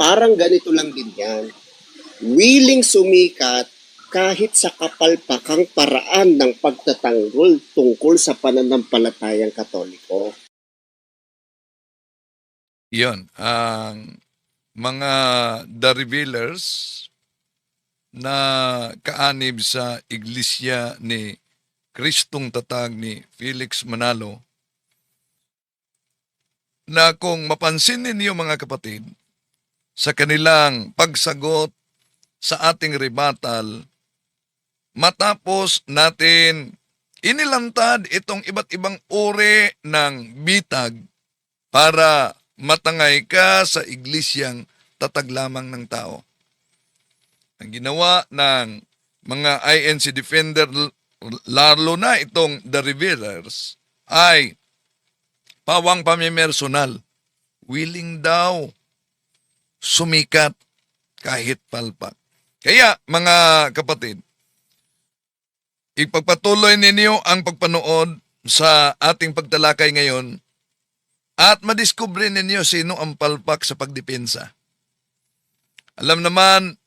parang ganito lang din yan. Willing sumikat kahit sa kapalpakang paraan ng pagtatanggol tungkol sa pananampalatayang Katoliko. Yon, ang mga The Revealers na kaanib sa iglesia ni Kristong Tatag ni Felix Manalo, na kung mapansin ninyo mga kapatid, sa kanilang pagsagot sa ating rebuttal, matapos natin inilantad itong iba't ibang uri ng bitag para matangay ka sa iglesyang tatag lamang ng tao. Ang ginawa ng mga INC Defender, lalo na itong The Revealers, ay pawang pamimersonal. Willing daw sumikat kahit palpak. Kaya mga kapatid, ipagpatuloy ninyo ang pagpanood sa ating pagtalakay ngayon at madiskubre ninyo sino ang palpak sa pagdepensa. Alam naman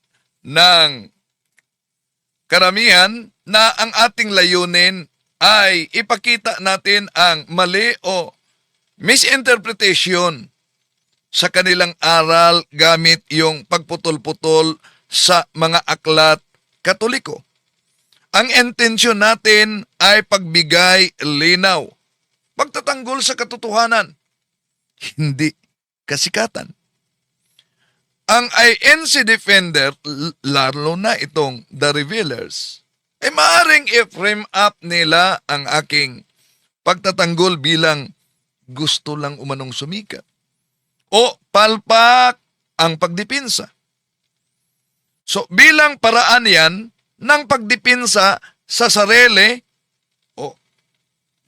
ng karamihan na ang ating layunin ay ipakita natin ang mali o misinterpretation sa kanilang aral gamit yung pagputol-putol sa mga aklat Katoliko. Ang intensyon natin ay pagbigay linaw, pagtatanggol sa katotohanan, hindi kasikatan. Ang INC Defender, lalo na itong The Revealers, ay maaaring i-frame up nila ang aking pagtatanggol bilang gusto lang umanong sumikat o palpak ang pagdipinsa. So bilang paraan yan ng pagdipinsa sa sarili o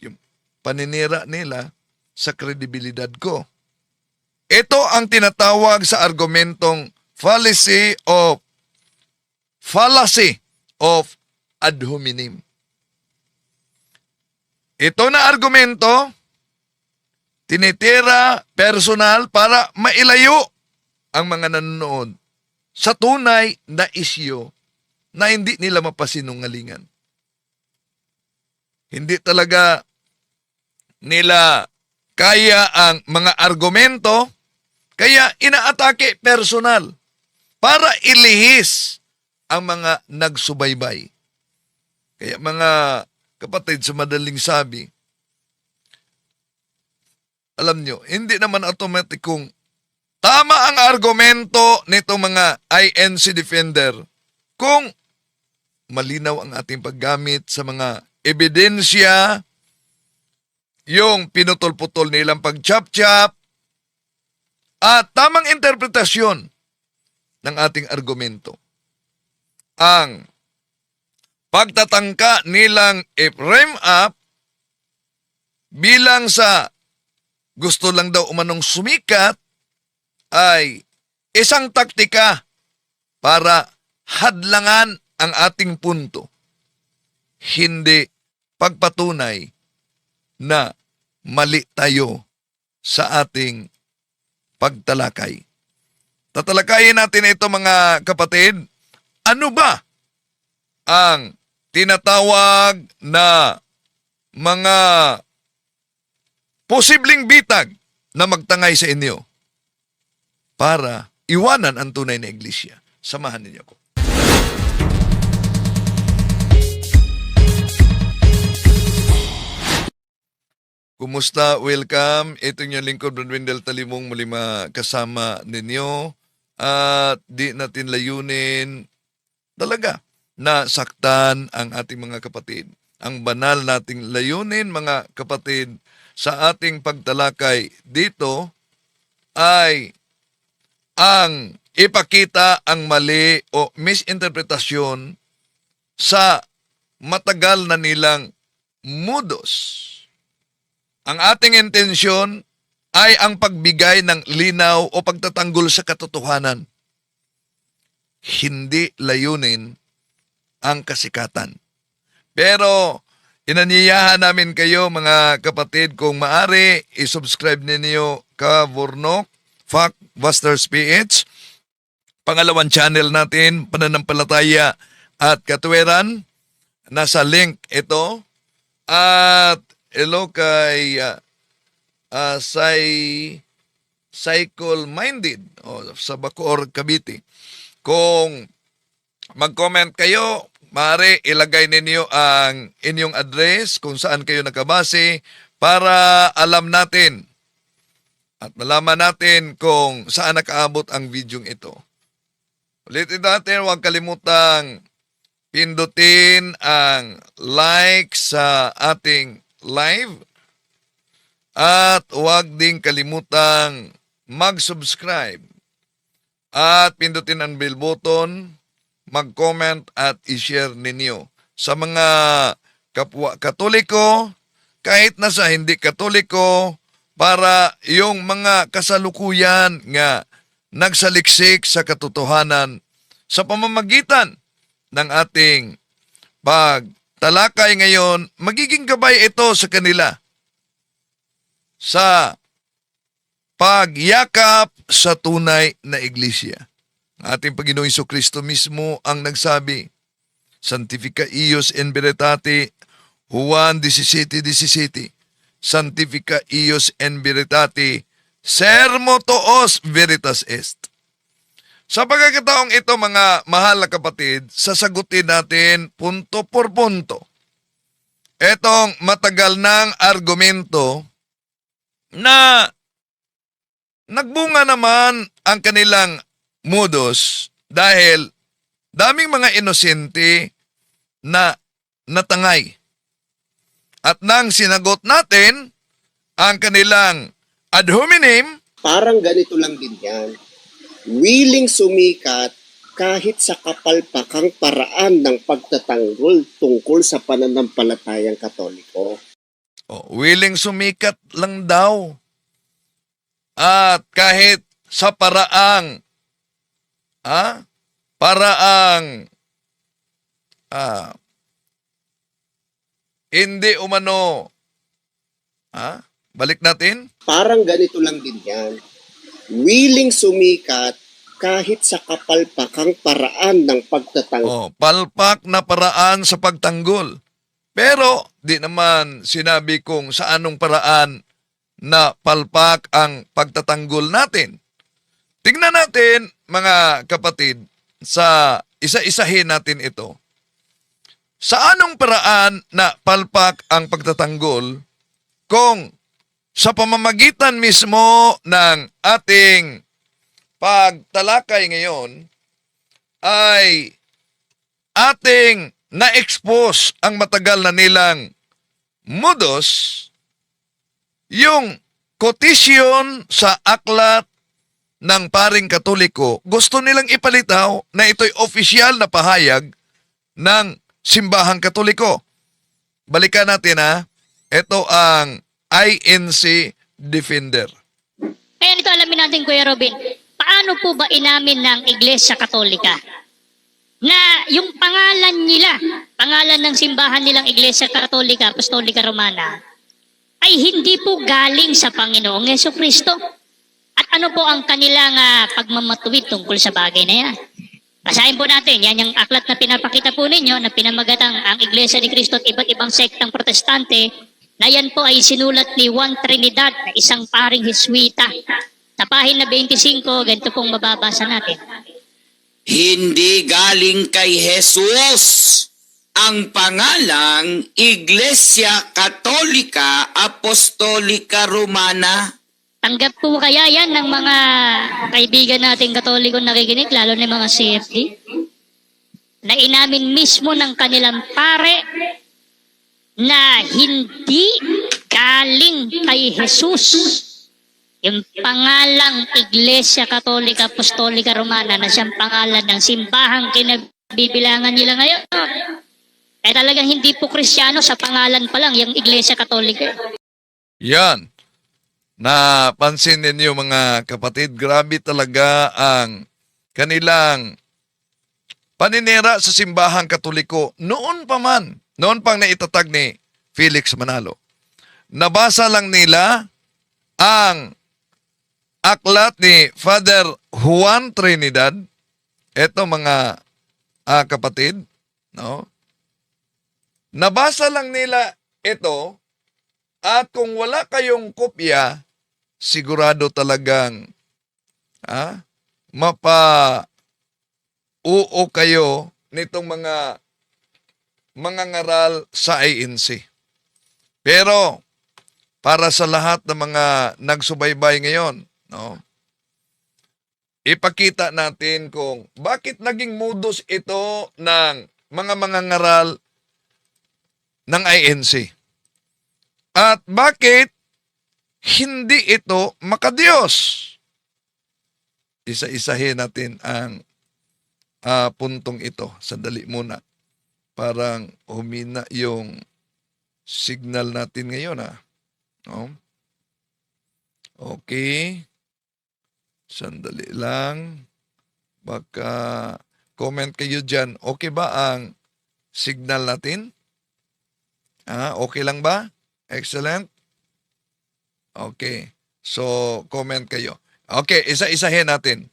yung paninira nila sa kredibilidad ko. Ito ang tinatawag sa argumentong fallacy of ad hominem. Ito na argumento, tinitira personal para mailayo ang mga nanonood sa tunay na isyu na hindi nila mapasinungalingan. Hindi talaga nila kaya ang mga argumento, kaya inaatake personal para ilihis ang mga nagsubaybay. Kaya mga kapatid, sa madaling sabi, alam nyo, hindi naman automatic kung tama ang argumento nito mga INC Defender kung malinaw ang ating paggamit sa mga ebidensya, yung pinutol-putol nilang pag-chop-chop, at tamang interpretasyon ng ating argumento. Ang pagtatangka nilang i-frame up bilang sa gusto lang daw umanong sumikat ay isang taktika para hadlangan ang ating punto. Hindi pagpatunay na mali tayo sa ating pagtalakay. Tatalakayin natin ito mga kapatid. Ano ba ang tinatawag na mga posibleng bitag na magtangay sa inyo para iwanan ang tunay na iglesia? Samahan ninyo ako. Kumusta? Welcome. Ito yung lingkod, Brad Wendell Talimong, muli kasama ninyo. At di natin layunin talaga na saktan ang ating mga kapatid. Ang banal nating layunin mga kapatid sa ating pagtalakay dito ay ang ipakita ang mali o misinterpretasyon sa matagal na nilang mudos. Ang ating intensyon ay ang pagbigay ng linaw o pagtatanggol sa katotohanan. Hindi layunin ang kasikatan. Pero inanyayahan namin kayo mga kapatid, kung maaari, isubscribe ninyo Ka Vurnok, Fact Busters PH, pangalawang channel natin, Pananampalataya at Katwiran. Nasa link ito. At hello kay Cycle Minded sa Bacoor, Cavite. Kung mag-comment kayo, maaari ilagay ninyo ang inyong address kung saan kayo nakabase para alam natin at malaman natin kung saan nakaabot ang video ito. Ulitin natin, huwag kalimutang pindutin ang like sa ating live at huwag ding kalimutang mag-subscribe at pindutin ang bell button, mag-comment at i-share ninyo sa mga kapwa Katoliko, kahit na sa hindi Katoliko, para yung mga kasalukuyan nga nagsaliksik sa katotohanan sa pamamagitan ng ating pagtalakay ngayon, magiging gabay ito sa kanila sa pagyakap sa tunay na iglesia. Ang ating Panginoong Jesucristo mismo ang nagsabi, Sanctifica ius in veritate, Juan 17:17, Sanctifica ius in veritate, sermo toos veritas est. Sa pagkakataong ito, mga mahal na kapatid, sasagutin natin punto por punto etong matagal ng argumento na nagbunga naman ang kanilang modus dahil daming mga inosente na natangay. At nang sinagot natin ang kanilang ad hominem, Parang ganito lang din yan. Willing sumikat kahit sa kapalpakang paraan ng pagtatanggol tungkol sa pananampalatayang Katoliko. willing sumikat lang daw. At kahit sa paraang hindi umano, balik natin. Parang ganito lang din yan. Willing sumikat kahit sa kapalpakang paraan ng pagtatanggol. Palpak na paraan sa pagtanggol. Pero di naman sinabi kung sa anong paraan na palpak ang pagtatanggol natin. Tingnan natin, mga kapatid, sa isa-isahin natin ito. Sa anong paraan na palpak ang pagtatanggol kung sa pamamagitan mismo ng ating pagtalakay ngayon ay ating na-expose ang matagal na nilang modus, yung quotation sa aklat ng paring Katoliko, gusto nilang ipalitaw na ito'y opisyal na pahayag ng simbahang Katoliko. Balikan natin ito ang INC Defender. Kaya nito alamin natin, Kuya Robin, paano po ba inamin ng Iglesia Katolika na yung pangalan nila, pangalan ng simbahan nilang Iglesia Katolika, Apostolika Romana, ay hindi po galing sa Panginoong Jesucristo? At ano po ang kanilang pagmamatuwid tungkol sa bagay na yan? Basahin po natin, yan yung aklat na pinapakita po ninyo na pinamagatang ang Iglesia ni Cristo at iba't ibang sektang protestante, na yan po ay sinulat ni Juan Trinidad, na isang paring Heswita. Sa pahina 25, ganito pong mababasa natin. Hindi galing kay Jesus ang pangalang Iglesia Katolika Apostolika Romana. Tanggap po kaya yan ng mga kaibigan nating Katoliko nakikinig, lalo na mga CFD, na inamin mismo ng kanilang pare na hindi galing kay Jesus yung pangalang Iglesia Katolika Apostolika Romana na siyang pangalan ng simbahang kinabibilangan nila ngayon. Eh talagang hindi po Kristiyano, sa pangalan pa lang yung Iglesia Katolika. Yan. Napansin ninyo, mga kapatid, grabe talaga ang kanilang paninira sa simbahang Katoliko noon pang naitatag ni Felix Manalo. Nabasa lang nila ang aklat ni Father Juan Trinidad Eto mga kapatid, no? Nabasa lang nila ito at kung wala kayong kopya, sigurado talagang mapa-uo kayo nitong mga ngaral sa INC. Pero para sa lahat ng mga nagsubaybay ngayon, no? Ipakita natin kung bakit naging modus ito ng mga ngaral ng INC. At bakit hindi ito makadiyos? Isa-isahin natin ang puntong ito. Sandali muna. Parang humina yung signal natin ngayon. No? Okay. Sandali lang. Baka comment kayo dyan. Okay ba ang signal natin? Okay lang ba? Excellent. Okay. So, comment kayo. Okay, isa-isahin natin.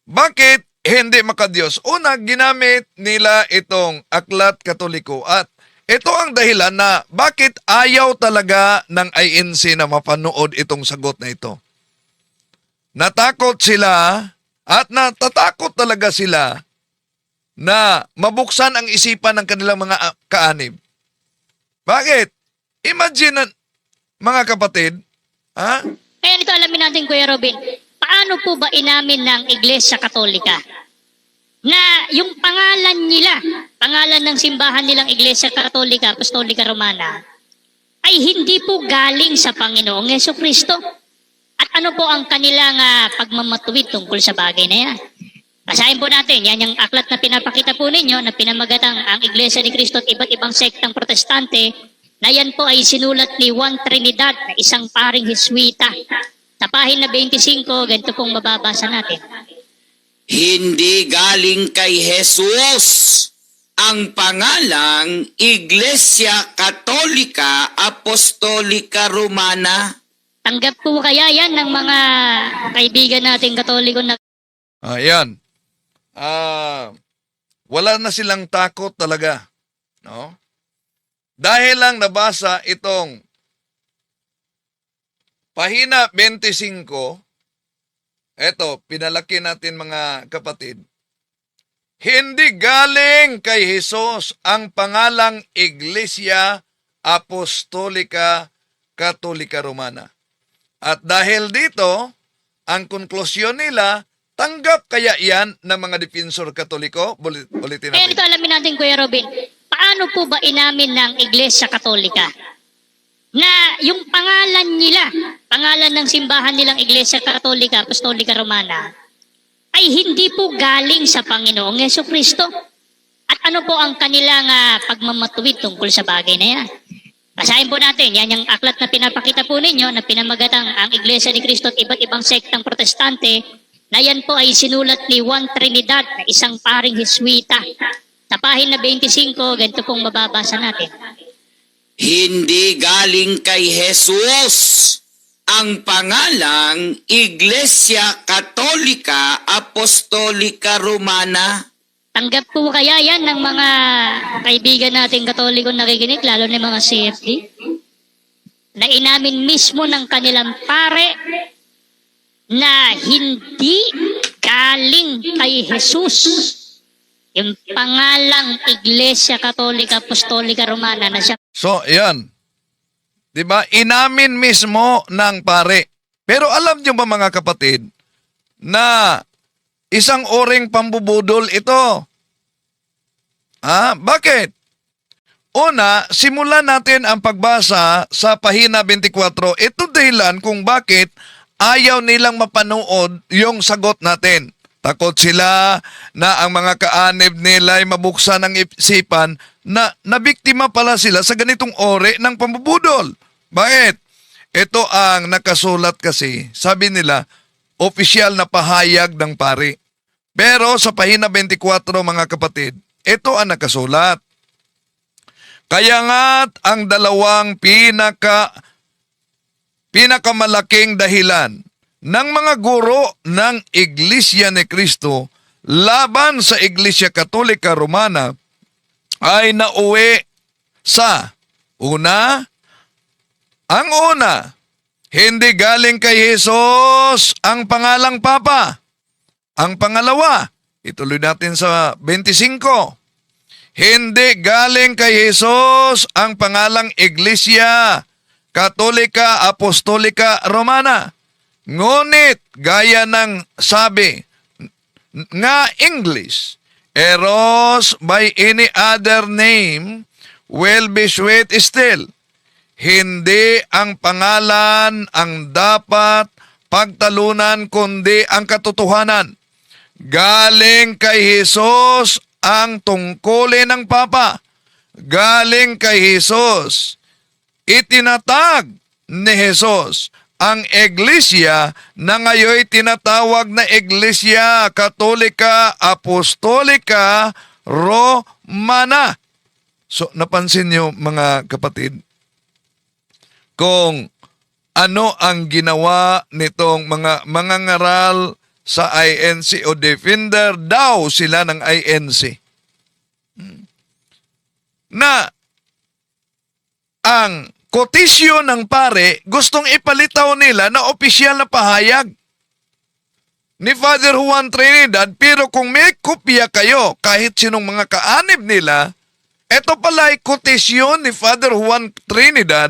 Bakit hindi makadiyos? Una, ginamit nila itong aklat katoliko at ito ang dahilan na bakit ayaw talaga ng INC na mapanood itong sagot na ito. Natakot sila at natatakot talaga sila na mabuksan ang isipan ng kanilang mga kaanib. Bakit? Imagine, mga kapatid, Kaya nito alamin natin, Kuya Robin, paano po ba inamin ng Iglesia Katolika na yung pangalan nila, pangalan ng simbahan nilang Iglesia Katolika, Apostolika Romana, ay hindi po galing sa Panginoong Jesucristo? At ano po ang kanilang pagmamatuwid tungkol sa bagay na yan? Basahin po natin, yan yung aklat na pinapakita po ninyo na pinamagatang ang Iglesia ni Cristo at iba't ibang sektang protestante, na yan po ay sinulat ni Juan Trinidad na isang paring Heswita. Sa pahina 25, ganito pong mababasa natin. Hindi galing kay Jesus ang pangalang Iglesia Katolika Apostolika Romana. Tanggap po kaya yan ng mga kaibigan nating Katoliko na Ayan. Wala na silang takot talaga. No? Dahil lang nabasa itong pahina 25, eto, pinalaki natin mga kapatid. Hindi galing kay Jesus ang pangalang Iglesia Apostolika Katolika Romana. At dahil dito, ang konklusyon nila, tanggap kaya yan ng mga defensor katoliko? Ulitin Kaya natin. nito alamin natin, Kuya Robin, paano po ba inamin ng Iglesia Katolika na yung pangalan nila, pangalan ng simbahan nilang Iglesia Katolika, Apostolika Romana, ay hindi po galing sa Panginoong Jesucristo? At ano po ang kanilang pagmamatuwid tungkol sa bagay na yan? Basahin po natin, yan yung aklat na pinapakita po ninyo na pinamagatang ang Iglesia ni Cristo at iba't ibang sektang protestante, na yan po ay sinulat ni Juan Trinidad na isang paring Heswita. Sa pahina 25, ganito pong mababasa natin. Hindi galing kay Jesus ang pangalang Iglesia Katolika Apostolika Romana. Tanggap po kaya yan ng mga kaibigan nating Katoliko nakikinig, lalo na mga CFD, na inamin mismo ng kanilang pare na hindi galing kay Jesus yung pangalang Iglesia Katolika Apostolika Romana na siya. So, yan. Diba? Inamin mismo ng pare. Pero alam nyo ba mga kapatid, na isang oring pambubudol ito? Bakit? Una, simulan natin ang pagbasa sa pahina 24. Ito dahilan kung bakit ayaw nilang mapanood yung sagot natin. Takot sila na ang mga kaanib nila ay mabuksan ng isipan na nabiktima pala sila sa ganitong ore ng pambubudol. Bakit? Ito ang nakasulat kasi, sabi nila, opisyal na pahayag ng pari. Pero sa pahina 24 mga kapatid, ito ang nakasulat. Kaya nga't ang dalawang pinakamalaking dahilan ng mga guro ng Iglesia ni Cristo laban sa Iglesia Katolika Romana ay nauwi sa ang una, hindi galing kay Jesus ang pangalang Papa. Ang pangalawa, ituloy natin sa 25, hindi galing kay Jesus ang pangalang Iglesia Katolika Apostolika Romana. Ngunit gaya ng sabi nga English, eros by any other name will be sweet still. Hindi ang pangalan ang dapat pagtalunan kundi ang katotohanan. Galing kay Jesus ang tungkulin ng Papa. Galing kay Jesus. Itinatag ni Jesus ang Iglesia na ngayon tinatawag na Iglesia Katolika Apostolika Romana. So, napansin niyo mga kapatid, kung ano ang ginawa nitong mga mangangaral sa INC o defender daw sila ng INC. Na ang kotisyon ng pare gustong ipalitaw nila na opisyal na pahayag ni Father Juan Trinidad, pero kung may kopya kayo kahit sinong mga kaanib nila, ito pala ay kotisyon ni Father Juan Trinidad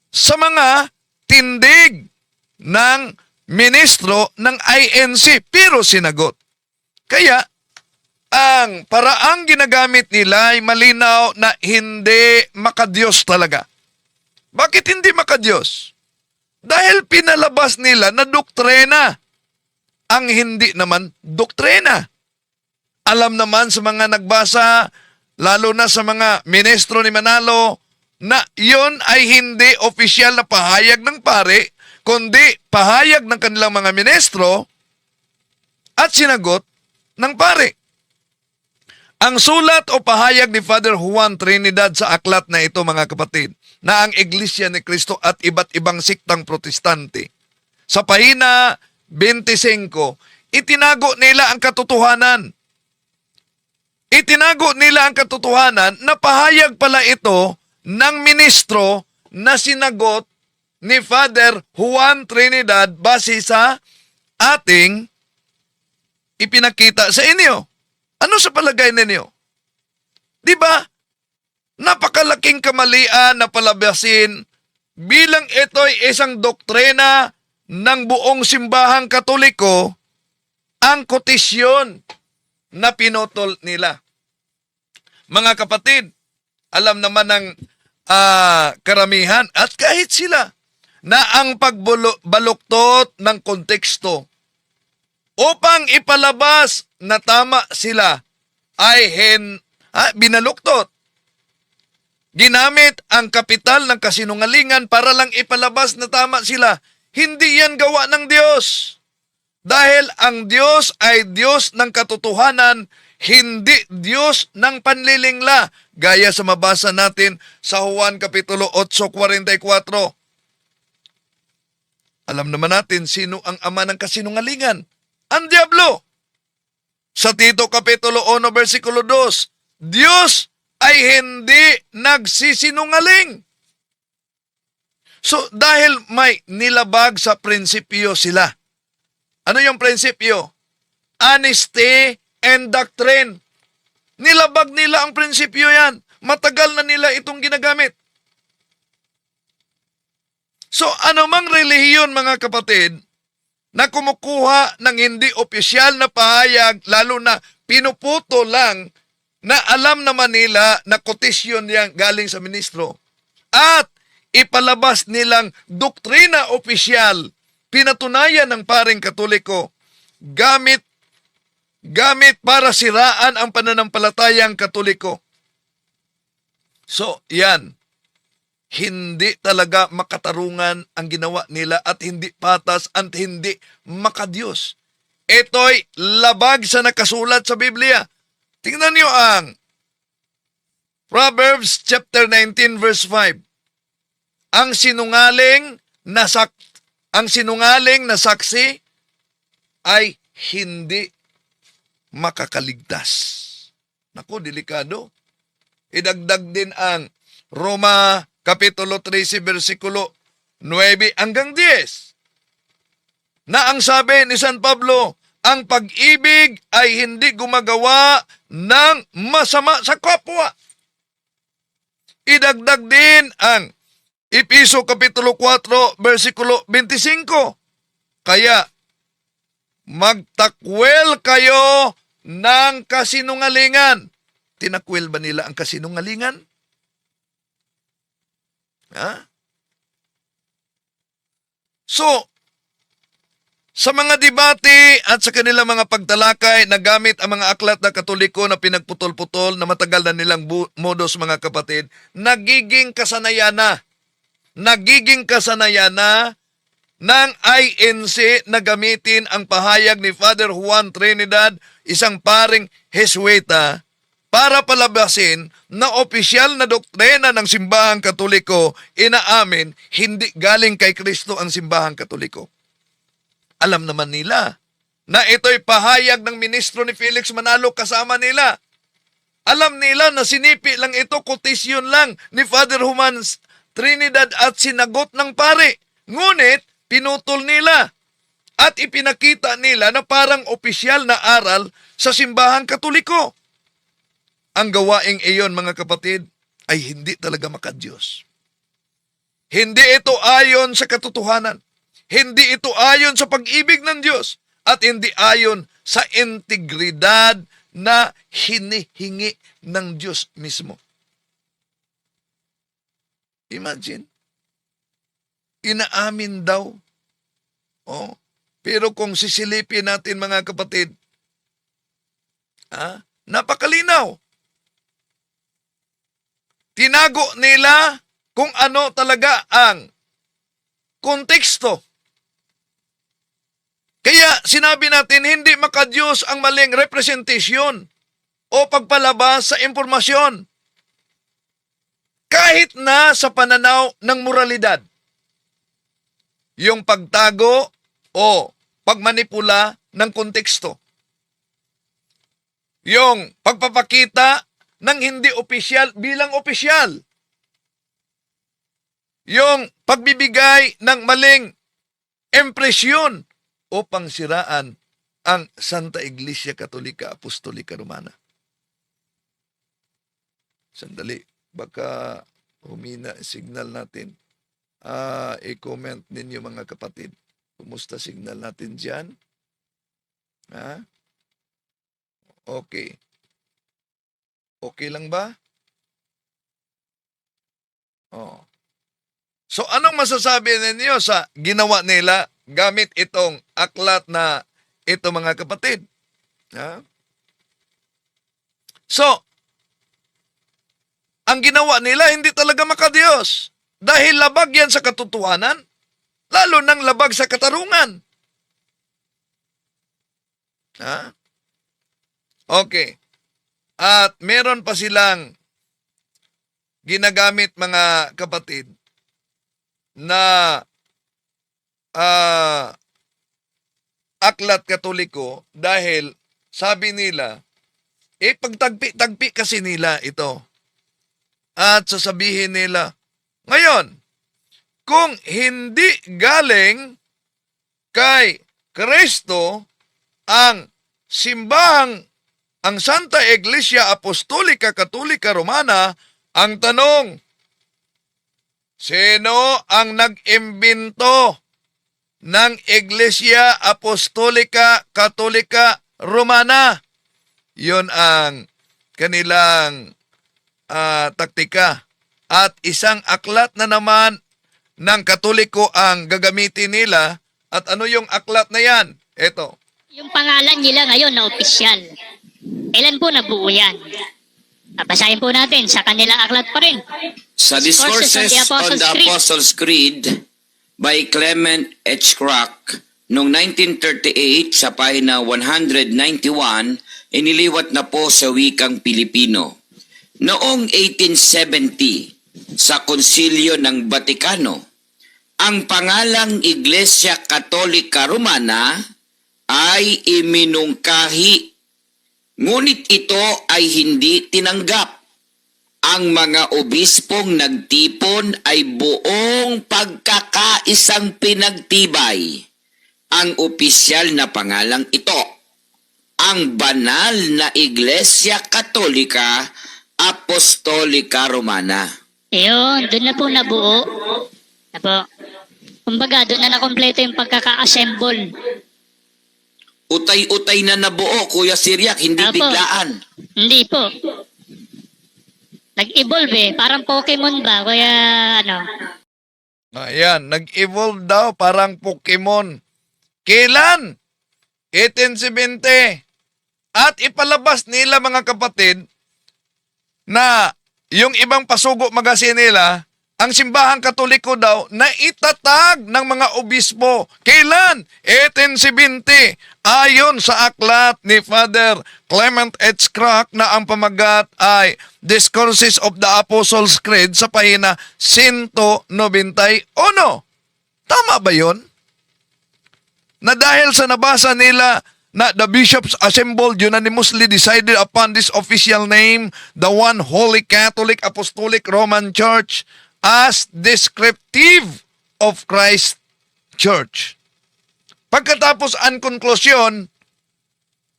sa mga tindig ng ministro ng INC, pero sinagot. Kaya, ang paraang ginagamit nila ay malinaw na hindi makadiyos talaga. Bakit hindi makadiyos? Dahil pinalabas nila na doktrina ang hindi naman doktrina. Alam naman sa mga nagbasa, lalo na sa mga ministro ni Manalo, na yun ay hindi opisyal na pahayag ng pare, kundi pahayag ng kanilang mga ministro at sinagot ng pare. Ang sulat o pahayag ni Father Juan Trinidad sa aklat na ito, mga kapatid, na ang Iglesia ni Cristo at iba't ibang siktang protestante, sa pahina 25, itinago nila ang katotohanan. Itinago nila ang katotohanan na pahayag pala ito ng ministro na sinagot ni Father Juan Trinidad base sa ating ipinakita sa inyo. Ano sa palagay ninyo? Di ba? Napakalaking kamalian na palabasin bilang ito'y isang doktrina ng buong simbahang Katoliko ang kotisyon na pinutol nila. Mga kapatid, alam naman ng karamihan at kahit sila na ang pagbaluktot ng konteksto upang ipalabas na tama sila ay binaluktot. Ginamit ang kapital ng kasinungalingan para lang ipalabas na tama sila. Hindi yan gawa ng Diyos. Dahil ang Diyos ay Diyos ng katotohanan, hindi Diyos ng panlilingla. Gaya sa mabasa natin sa Juan Kapitulo 8:44. Alam naman natin sino ang ama ng kasinungalingan. Ang Diablo. Sa Tito Kapitulo 1, versikulo 2, Diyos ay hindi nagsisinungaling. So, dahil may nilabag sa prinsipyo sila. Ano yung prinsipyo? Honesty and doctrine. Nilabag nila ang prinsipyo yan. Matagal na nila itong ginagamit. So, anumang relihiyon, mga kapatid, na kumukuha ng hindi opisyal na pahayag, lalo na pinuputo lang na alam naman nila na kotisyon yan galing sa ministro, at ipalabas nilang doktrina opisyal, pinatunayan ng paring Katoliko, gamit para siraan ang pananampalatayang Katoliko. So, yan. Hindi talaga makatarungan ang ginawa nila at hindi patas at hindi makadiyos. Ito'y labag sa nakasulat sa Biblia. Tingnan niyo ang Proverbs chapter 19 verse 5. Ang sinungaling na saksi ay hindi makakaligtas. Naku, delikado. Idagdag din ang Roma Kapitulo 13, versikulo 9 hanggang 10. Na ang sabi ni San Pablo, ang pag-ibig ay hindi gumagawa ng masama sa kapwa. Idagdag din ang Episo Kapitulo 4, versikulo 25. Kaya, magtakwel kayo ng kasinungalingan. Tinakwel ba nila ang kasinungalingan? Ha? So, sa mga debate at sa kanilang mga pagtalakay, nagamit ang mga aklat na Katoliko na pinagputol-putol na matagal na nilang modus, mga kapatid, nagiging kasanayan na. Nagiging kasanayan na ng INC na gamitin ang pahayag ni Father Juan Trinidad, isang paring Jesuita, para palabasin na opisyal na doktrina ng simbahang Katoliko, inaamin, hindi galing kay Kristo ang simbahang Katoliko. Alam naman nila na ito'y pahayag ng ministro ni Felix Manalo kasama nila. Alam nila na sinipi lang ito, kotisyon lang ni Father Juan Trinidad at sinagot ng pare. Ngunit, pinutol nila at ipinakita nila na parang opisyal na aral sa simbahang Katoliko. Ang gawaing iyon, mga kapatid, ay hindi talaga makadiyos. Hindi ito ayon sa katotohanan. Hindi ito ayon sa pag-ibig ng Diyos. At hindi ayon sa integridad na hinihingi ng Diyos mismo. Imagine. Inaamin daw. Oh, pero kung sisilipin natin, mga kapatid, napakalinaw. Tinago nila kung ano talaga ang konteksto. Kaya sinabi natin, hindi makadiyos ang maling representasyon o pagpalabas sa impormasyon. Kahit na sa pananaw ng moralidad. Yung pagtago o pagmanipula ng konteksto. Yung pagpapakita ng hindi opisyal bilang opisyal. Yung pagbibigay ng maling impresyon o pangsiraan ang Santa Iglesia Katolika Apostolika Romana. Sandali, baka humina signal natin. I-comment ninyo, mga kapatid. Kumusta signal natin dyan? Okay. Okay lang ba? So, anong masasabi ninyo sa ginawa nila gamit itong aklat na ito, mga kapatid? So, ang ginawa nila hindi talaga makadiyos dahil labag yan sa katotohanan, lalo nang labag sa katarungan. Okay. At meron pa silang ginagamit, mga kapatid, na aklat Katoliko dahil sabi nila, pagtagpi-tagpi kasi nila ito. At sasabihin nila, ngayon, kung hindi galing kay Kristo ang simbahang ang Santa Iglesia Apostolika Katolika Romana, ang tanong, sino ang nag-imbento ng Iglesia Apostolika Katolika Romana? Yun ang kanilang taktika. At isang aklat na naman ng Katoliko ang gagamitin nila. At ano yung aklat na yan? Ito. Yung pangalan nila ngayon na opisyal. Kailan po nabuo yan? Basahin po natin sa kanilang aklat pa rin. Sa Discourses on the Apostles' Creed by Clement H. Crack noong 1938 sa pahina 191, iniliwat na po sa wikang Pilipino. Noong 1870, sa Konsilyo ng Batikano, ang pangalang Iglesia Katolika Romana ay iminungkahi Ngunit ito ay hindi tinanggap. Ang mga obispong nagtipon ay buong pagkakaisang pinagtibay ang opisyal na pangalang ito, ang banal na Iglesia Katolika Apostolika Romana. Ayun, doon na po nabuo. Na po. Kumbaga, doon na nakompleto yung pagkaka-assemble. Utay-utay na nabuo, Kuya Siriac, hindi Apo. biglaan. Hindi po. Nag-evolve eh. Parang Pokemon ba? Kaya ano. Ayan, nag-evolve daw parang Pokemon. Kailan? 1870. At ipalabas nila mga kapatid na yung ibang pasugo magazine nila, ang simbahang katoliko daw na itatag ng mga obispo. Kailan? 1870. Ayon sa aklat ni Father Clement H. Crack na ang pamagat ay Discourses of the Apostles' Creed sa pahina 191. Tama ba yon? Na dahil sa nabasa nila na the bishops assembled unanimously decided upon this official name, the one Holy Catholic Apostolic Roman Church, as descriptive of Christ Church. Pagkatapos ang konklusyon,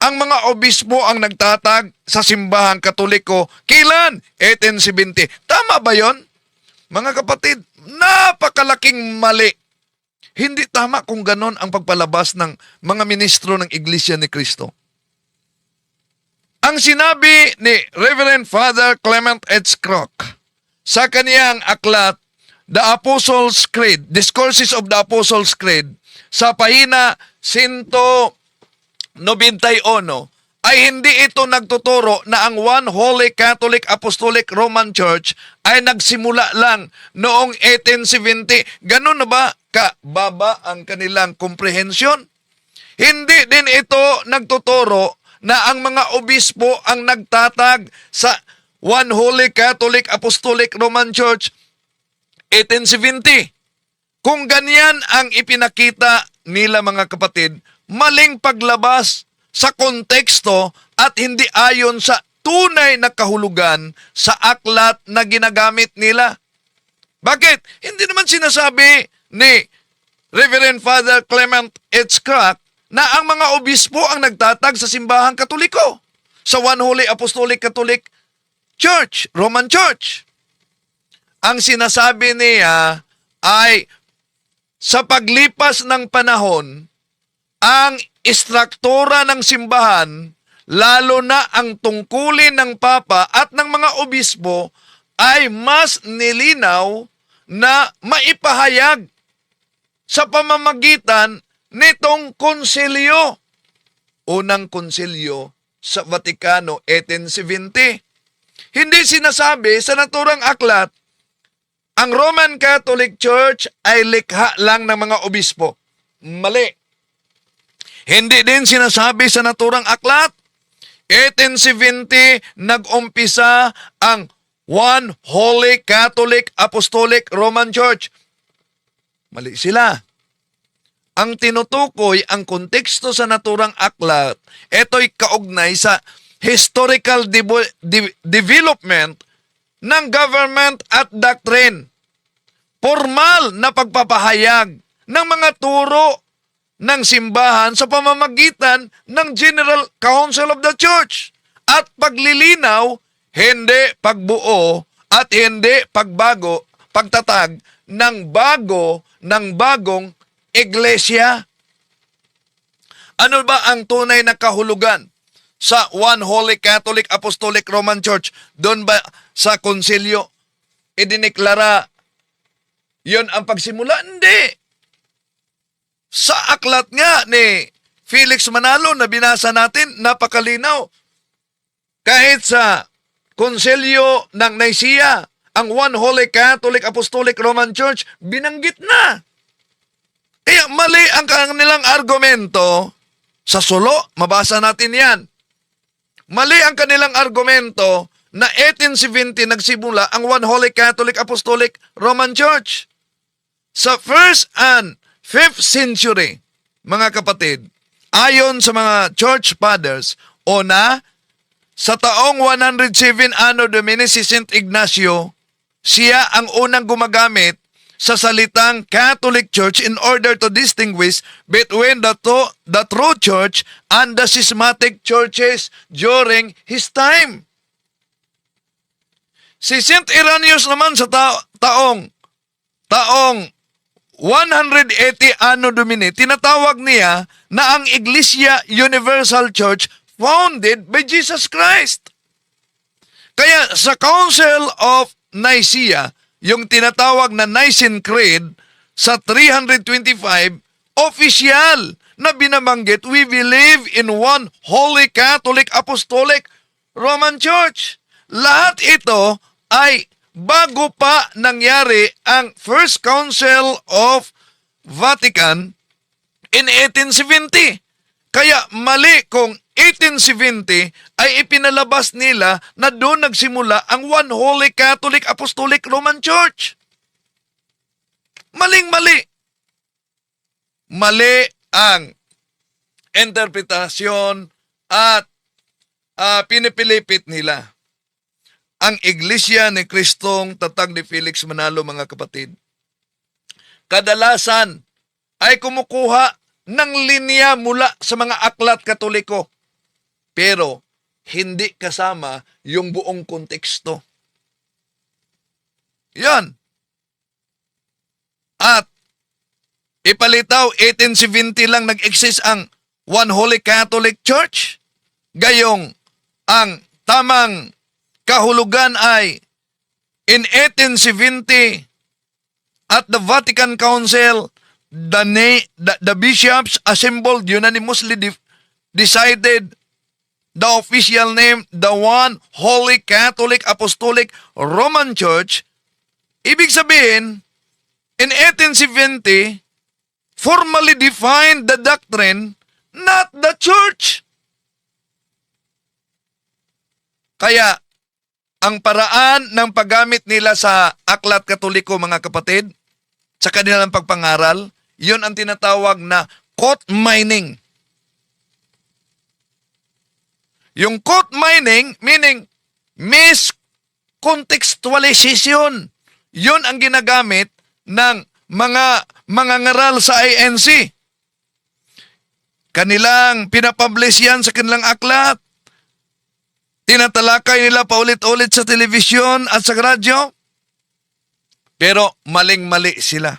ang mga obispo ang nagtatag sa simbahang katoliko. Kailan? 1870. Tama ba yon? Mga kapatid, napakalaking mali. Hindi tama kung ganon ang pagpalabas ng mga ministro ng Iglesia ni Cristo. Ang sinabi ni Reverend Father Clement H. Crock sa kaniyang aklat, The Apostles' Creed, Discourses of the Apostles' Creed, sa pahina 191, ay hindi ito nagtuturo na ang One Holy Catholic Apostolic Roman Church ay nagsimula lang noong 1870. Ganun na ba kababa ang kanilang komprehensyon? Hindi din ito nagtuturo na ang mga obispo ang nagtatag sa One Holy Catholic Apostolic Roman Church 1870. Kung ganyan ang ipinakita nila mga kapatid, maling paglabas sa konteksto at hindi ayon sa tunay na kahulugan sa aklat na ginagamit nila. Bakit? Hindi naman sinasabi ni Reverend Father Clement H. Crack na ang mga obispo ang nagtatag sa simbahang katoliko sa One Holy Apostolic Catholic Church, Roman Church. Ang sinasabi niya ay sa paglipas ng panahon, ang istruktura ng simbahan, lalo na ang tungkulin ng Papa at ng mga obispo, ay mas nilinaw na maipahayag sa pamamagitan nitong konsilyo. Unang konsilyo sa Vaticano, 1870. Hindi sinasabi sa naturang aklat, ang Roman Catholic Church ay likha lang ng mga obispo. Mali. Hindi din sinasabi sa naturang aklat, 1870 nag-umpisa ang One Holy Catholic Apostolic Roman Church. Mali sila. Ang tinutukoy, ang konteksto sa naturang aklat, ito'y kaugnay sa historical development ng government at doctrine. Formal na pagpapahayag ng mga turo ng simbahan sa pamamagitan ng General Council of the Church at paglilinaw, hindi pagbuo at hindi pagtatag ng bagong iglesia. Ano ba ang tunay na kahulugan sa One Holy Catholic Apostolic Roman Church? Doon ba sa konsilyo idiniklara yon ang pagsimula? Hindi. Sa aklat nga ni Felix Manalo na binasa natin, napakalinaw. Kahit sa konsilyo ng Nicaea, ang One Holy Catholic Apostolic Roman Church, binanggit na. Kaya mali ang kanilang argumento. Sa sulo, mabasa natin yan. Mali ang kanilang argumento na 1870 nagsimula ang One Holy Catholic Apostolic Roman Church. Sa 1st and 5th century, mga kapatid, ayon sa mga church fathers, una, Sa taong 107 Anno Domini, si St. Ignacio, siya ang unang gumagamit sa salitang Catholic Church in order to distinguish between the true church and the schismatic churches during his time. Si St. Irenaeus naman sa taong 180 Anno Domini, tinatawag niya na ang Iglesia Universal Church founded by Jesus Christ. Kaya sa Council of Nicaea, yung tinatawag na Nicene Creed sa 325, official na binabanggit, we believe in one Holy Catholic Apostolic Roman Church. Lahat ito ay bago pa nangyari ang First Council of Vatican in 1870. Kaya mali kung 1870 ay ipinalabas nila na doon nagsimula ang One Holy Catholic Apostolic Roman Church. Maling-mali. Mali ang interpretasyon at pinipilipit nila. Ang Iglesia ni Kristong Tatag ni Felix Manalo, mga kapatid, kadalasan ay kumukuha ng linya mula sa mga aklat Katoliko, pero hindi kasama yung buong konteksto. Yan. At ipalitaw, 1870 lang nag-exist ang One Holy Catholic Church. Gayong ang tamang kahulugan ay in 1870 at the Vatican Council, the bishops assembled unanimously decided the official name, the One Holy Catholic Apostolic Roman Church. Ibig sabihin, in 1870, formally defined the doctrine, not the church. Kaya, ang paraan ng paggamit nila sa aklat Katoliko, mga kapatid, sa kanilang pagpangaral, yun ang tinatawag na quote mining. Yung quote mining, meaning miscontextualization. Yun ang ginagamit ng mga ngaral sa INC. Kanilang pinapublish yan sa kanilang aklat. Tinatalakay nila paulit-ulit sa telebisyon at sa radyo. Pero maling-mali sila.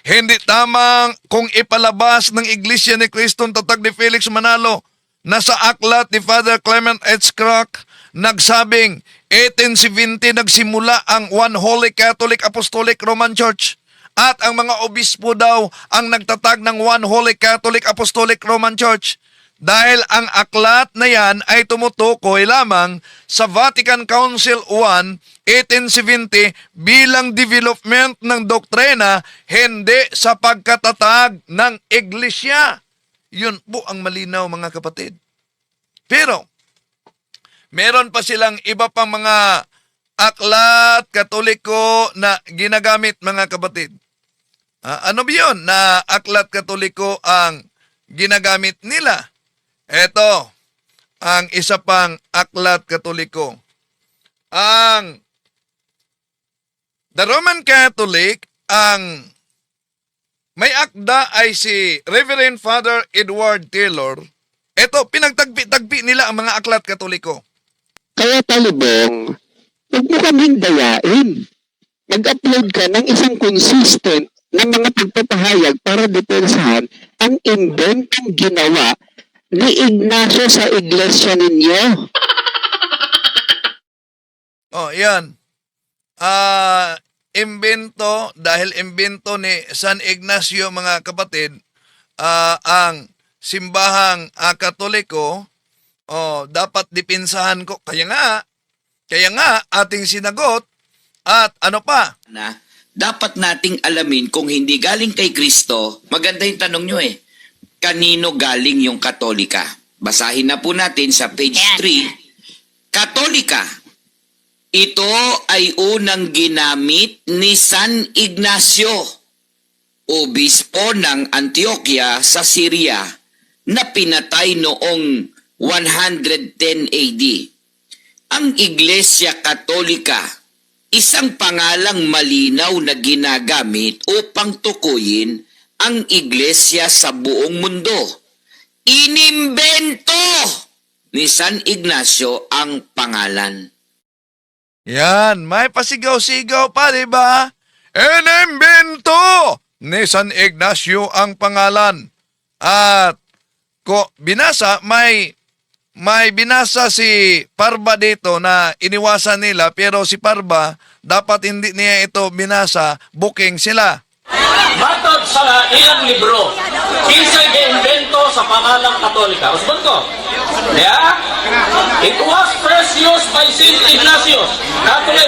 Hindi tamang kung ipalabas ng Iglesia ni Kristong Tatag ni Felix Manalo na sa aklat ni Father Clement H. Crack nagsabing 1870 nagsimula ang One Holy Catholic Apostolic Roman Church at ang mga obispo daw ang nagtatag ng One Holy Catholic Apostolic Roman Church. Dahil ang aklat na yan ay tumutukoy lamang sa Vatican Council I, 1870 bilang development ng doktrina, hindi sa pagkatatag ng Iglesia. Yun po ang malinaw, mga kapatid. Pero, meron pa silang iba pang mga aklat Katoliko na ginagamit, mga kapatid. Ano ba yun na aklat Katoliko ang ginagamit nila? Ito, ang isa pang aklat Katoliko. The Roman Catholic, ang may akda ay si Reverend Father Edward Taylor. Ito, pinagtagpi-tagpi nila ang mga aklat Katoliko. Kaya Talibong, huwag mo kaming dayain. Mag-upload ka ng isang consistent na mga pagpapahayag para depensahan ang inventong ginawa ni Ignacio sa iglesia ninyo. Oh, yan. Imbento, dahil imbento ni San Ignacio, mga kapatid, ang simbahang Katoliko, dapat dipinsahan ko. Kaya nga, ating sinagot, at ano pa? Na dapat nating alamin kung hindi galing kay Kristo, maganda yung tanong nyo kanino galing yung Katolika? Basahin na po natin sa page 3. Katolika. Ito ay unang ginamit ni San Ignacio, obispo ng Antioquia sa Syria, na pinatay noong 110 AD. Ang Iglesia Katolika, isang pangalang malinaw na ginagamit upang tukuyin ang iglesia sa buong mundo. Inimbento ni San Ignacio ang pangalan. Yan, may pasigaw-sigaw pa, di ba? Inimbento ni San Ignacio ang pangalan. At binasa, may binasa si Parba dito na iniwasan nila, pero si Parba, dapat hindi niya ito binasa, booking sila. Matod sa ilang libro, kinsay giimbento sa pangalang Katolika. Usbon ko. Yeah? It was first used by Saint Ignatius. Catholic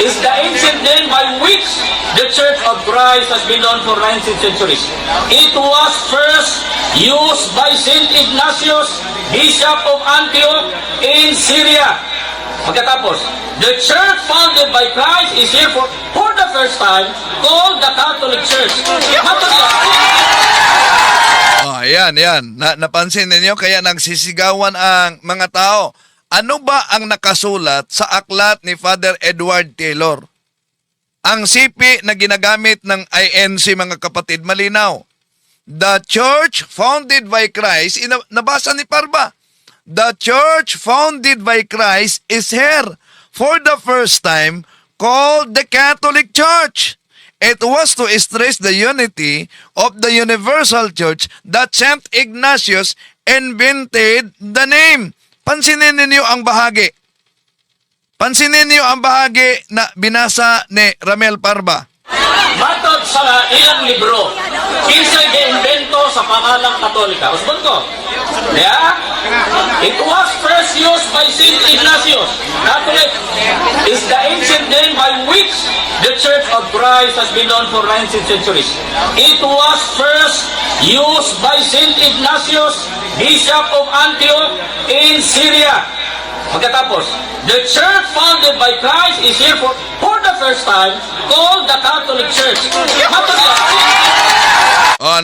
is the ancient name by which the Church of Christ has been known for 19th centuries. It was first used by Saint Ignatius, Bishop of Antioch in Syria. Pagkatapos, the church founded by Christ is here for the first time called the Catholic Church. Yan. Napansin ninyo, kaya nagsisigawan ang mga tao. Ano ba ang nakasulat sa aklat ni Father Edward Taylor? Ang sipi na ginagamit ng INC, mga kapatid, malinaw. The church founded by Christ, nabasa ni Parba, the church founded by Christ is here for the first time called the Catholic Church. It was to stress the unity of the universal church that Saint Ignatius invented the name. Pansinin ninyo ang bahagi. Pansinin niyo ang bahagi na binasa ni Ramel Parba. Matod sa ilang libro, kinsay giimbento sa pangalang Katolika. Usbon ko. Yeah? It was first used by Saint Ignatius. Catholic is the ancient name by which the Church of Christ has been known for 19th centuries. It was first used by Saint Ignatius, Bishop of Antioch in Syria. Pagkatapos, the church founded by Christ is here for the first time called the Catholic Church.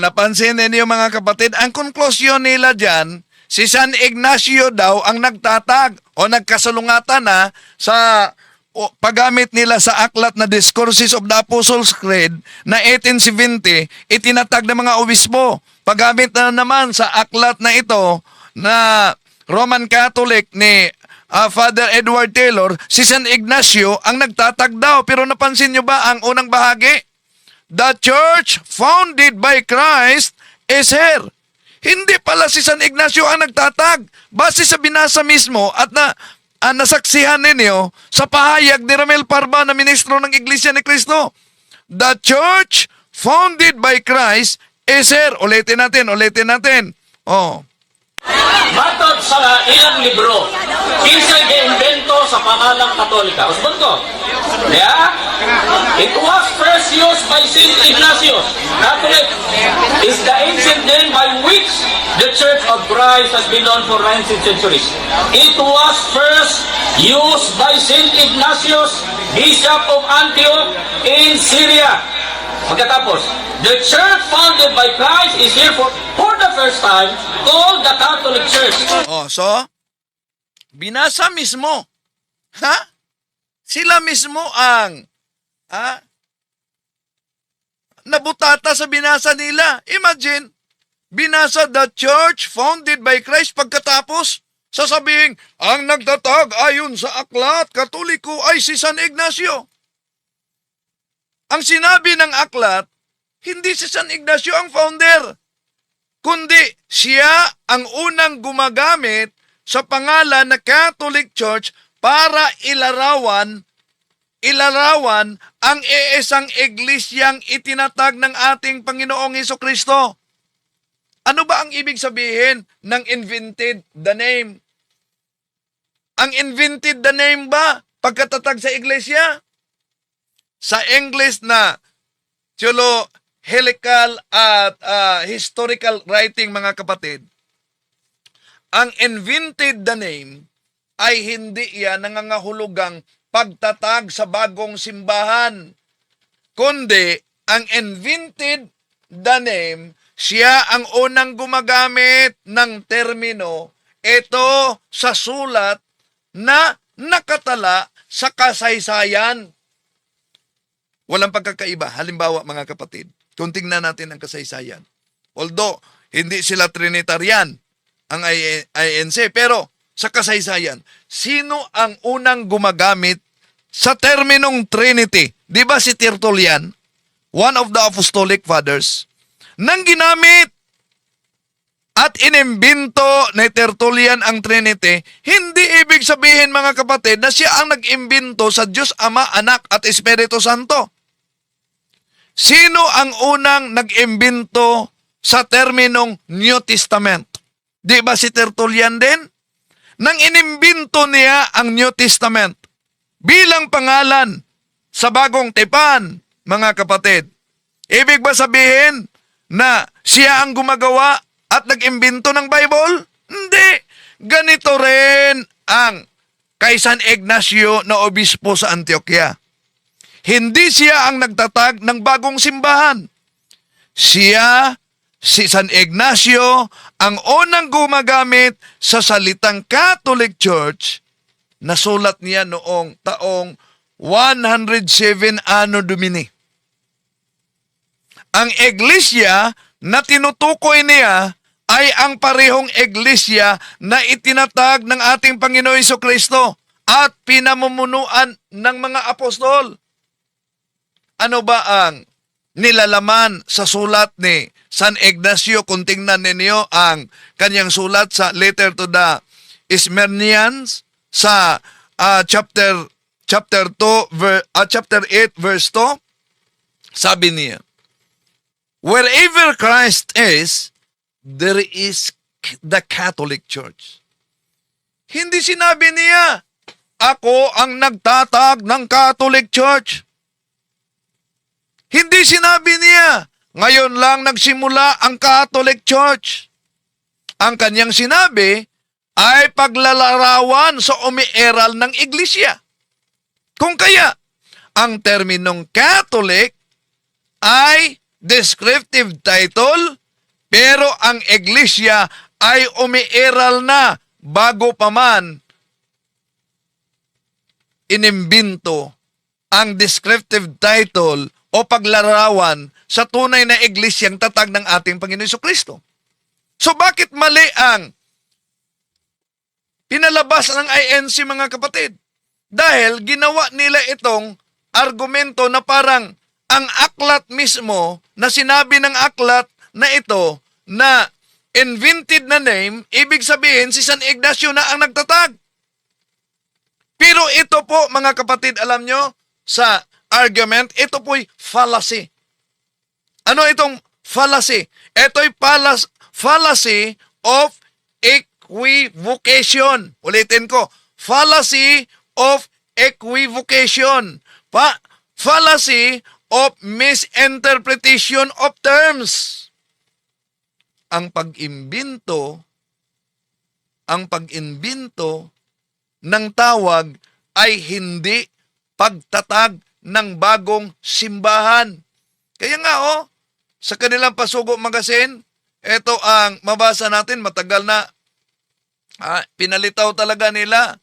Napansin ninyo, mga kapatid, ang konklusyon nila dyan, si San Ignacio daw ang nagtatag o nagkasalungatan na sa paggamit nila sa aklat na Discourses of the Apostles' Creed na 1870, itinatag ng mga obispo. Paggamit na naman sa aklat na ito na Roman Catholic ni Father Edward Taylor, si San Ignacio ang nagtatag daw. Pero napansin nyo ba ang unang bahagi? The church founded by Christ is here. Hindi pala si San Ignacio ang nagtatag. Base sa binasa mismo at nasaksihan ninyo sa pahayag ni Ramel Parba na ministro ng Iglesia ni Cristo. The church founded by Christ is here. Ulitin natin. Matod sa ilang libro, kinsay giimbento sa pangalang Katolika. Usbon ko. Yeah? It was first used by Saint Ignatius. Catholic is the ancient name by which the Church of Christ has been known for 19th centuries. It was first used by Saint Ignatius, Bishop of Antioch in Syria. Pagkatapos, the church founded by Christ is here for the first time called the Catholic Church. So, binasa mismo. Sila mismo ang nabutata sa binasa nila. Imagine, binasa the church founded by Christ, pagkatapos sasabihin, ang nagtatag ayon sa aklat Katoliko ay si San Ignacio. Ang sinabi ng aklat, hindi si San Ignacio ang founder, kundi siya ang unang gumagamit sa pangalan na Catholic Church para ilarawan ang iisang iglesyang itinatag ng ating Panginoong Hesukristo. Ano ba ang ibig sabihin ng invented the name? Ang invented the name ba pagkatatag sa iglesia? Sa English na theological at historical writing, mga kapatid, ang invented the name ay hindi yan nangangahulugang pagtatag sa bagong simbahan, kundi ang invented the name, siya ang unang gumagamit ng termino ito sa sulat na nakatala sa kasaysayan. Walang pagkakaiba. Halimbawa, mga kapatid, kung tingnan natin ang kasaysayan. Although, hindi sila Trinitarian, ang INC, pero sa kasaysayan, sino ang unang gumagamit sa terminong Trinity? Di ba si Tertullian, one of the Apostolic Fathers, nang ginamit at inimbento ni Tertullian ang Trinity, hindi ibig sabihin, mga kapatid, na siya ang nag-imbento sa Diyos Ama, Anak at Espiritu Santo. Sino ang unang nag-imbento sa terminong New Testament? Di ba si Tertullian din? Nang inimbento niya ang New Testament bilang pangalan sa bagong tipan, mga kapatid. Ibig ba sabihin na siya ang gumagawa at nag-imbento ng Bible? Hindi. Ganito rin ang kay San Ignacio na obispo sa Antioquia. Hindi siya ang nagtatag ng bagong simbahan. Siya, si San Ignacio, ang unang gumagamit sa salitang Catholic Church na sulat niya noong taong 107 Anno Domini. Ang iglesia na tinutukoy niya ay ang parehong iglesia na itinatag ng ating Panginoon Jesucristo at pinamumunuan ng mga apostol. Ano ba ang nilalaman sa sulat ni San Ignacio? Kung tingnan ninyo ang kanyang sulat sa letter to the Smyrnians sa chapter 8 verse 2, sabi niya, wherever Christ is, there is the Catholic Church. Hindi sinabi niya, ako ang nagtatag ng Catholic Church. Hindi sinabi niya, ngayon lang nagsimula ang Catholic Church. Ang kanyang sinabi ay paglalarawan sa umiiral ng iglesia. Kung kaya, ang terminong Catholic ay descriptive title, pero ang iglesia ay umiiral na bago pa man inimbento ang descriptive title o paglalarawan sa tunay na iglesyang tatag ng ating Panginoon Jesucristo. So bakit mali ang pinalabas ng INC, mga kapatid? Dahil ginawa nila itong argumento na parang ang aklat mismo, na sinabi ng aklat na ito na invented na name, ibig sabihin si San Ignacio na ang nagtatag. Pero ito po, mga kapatid, alam nyo, sa argument, ito po'y fallacy. Ano itong fallacy? Ito'y fallacy of equivocation. Ulitin ko, fallacy of equivocation. Fallacy of misinterpretation of terms. Ang pag-imbento ng tawag ay hindi pagtatag ng bagong simbahan. Kaya nga sa kanilang Pasugo Magazine, ito ang mabasa natin, matagal na pinalitaw talaga nila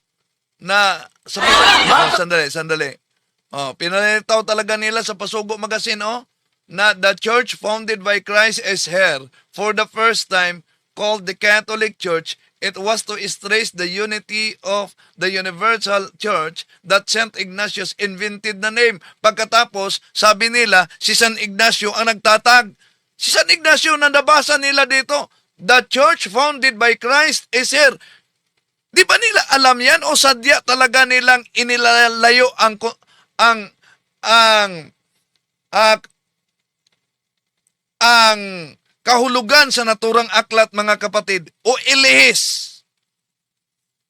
na sa sandali. Pinalitaw talaga nila sa Pasugo Magazine na the church founded by Christ is here for the first time called the Catholic Church. It was to stress the unity of the universal church that St. Ignatius invented the name. Pagkatapos, sabi nila, si San Ignacio ang nagtatag. Si San Ignacio na nabasa nila dito, the church founded by Christ is here. Di ba nila alam yan o sadya talaga nilang inilalayo ang kahulugan sa naturang aklat, mga kapatid, o ilihis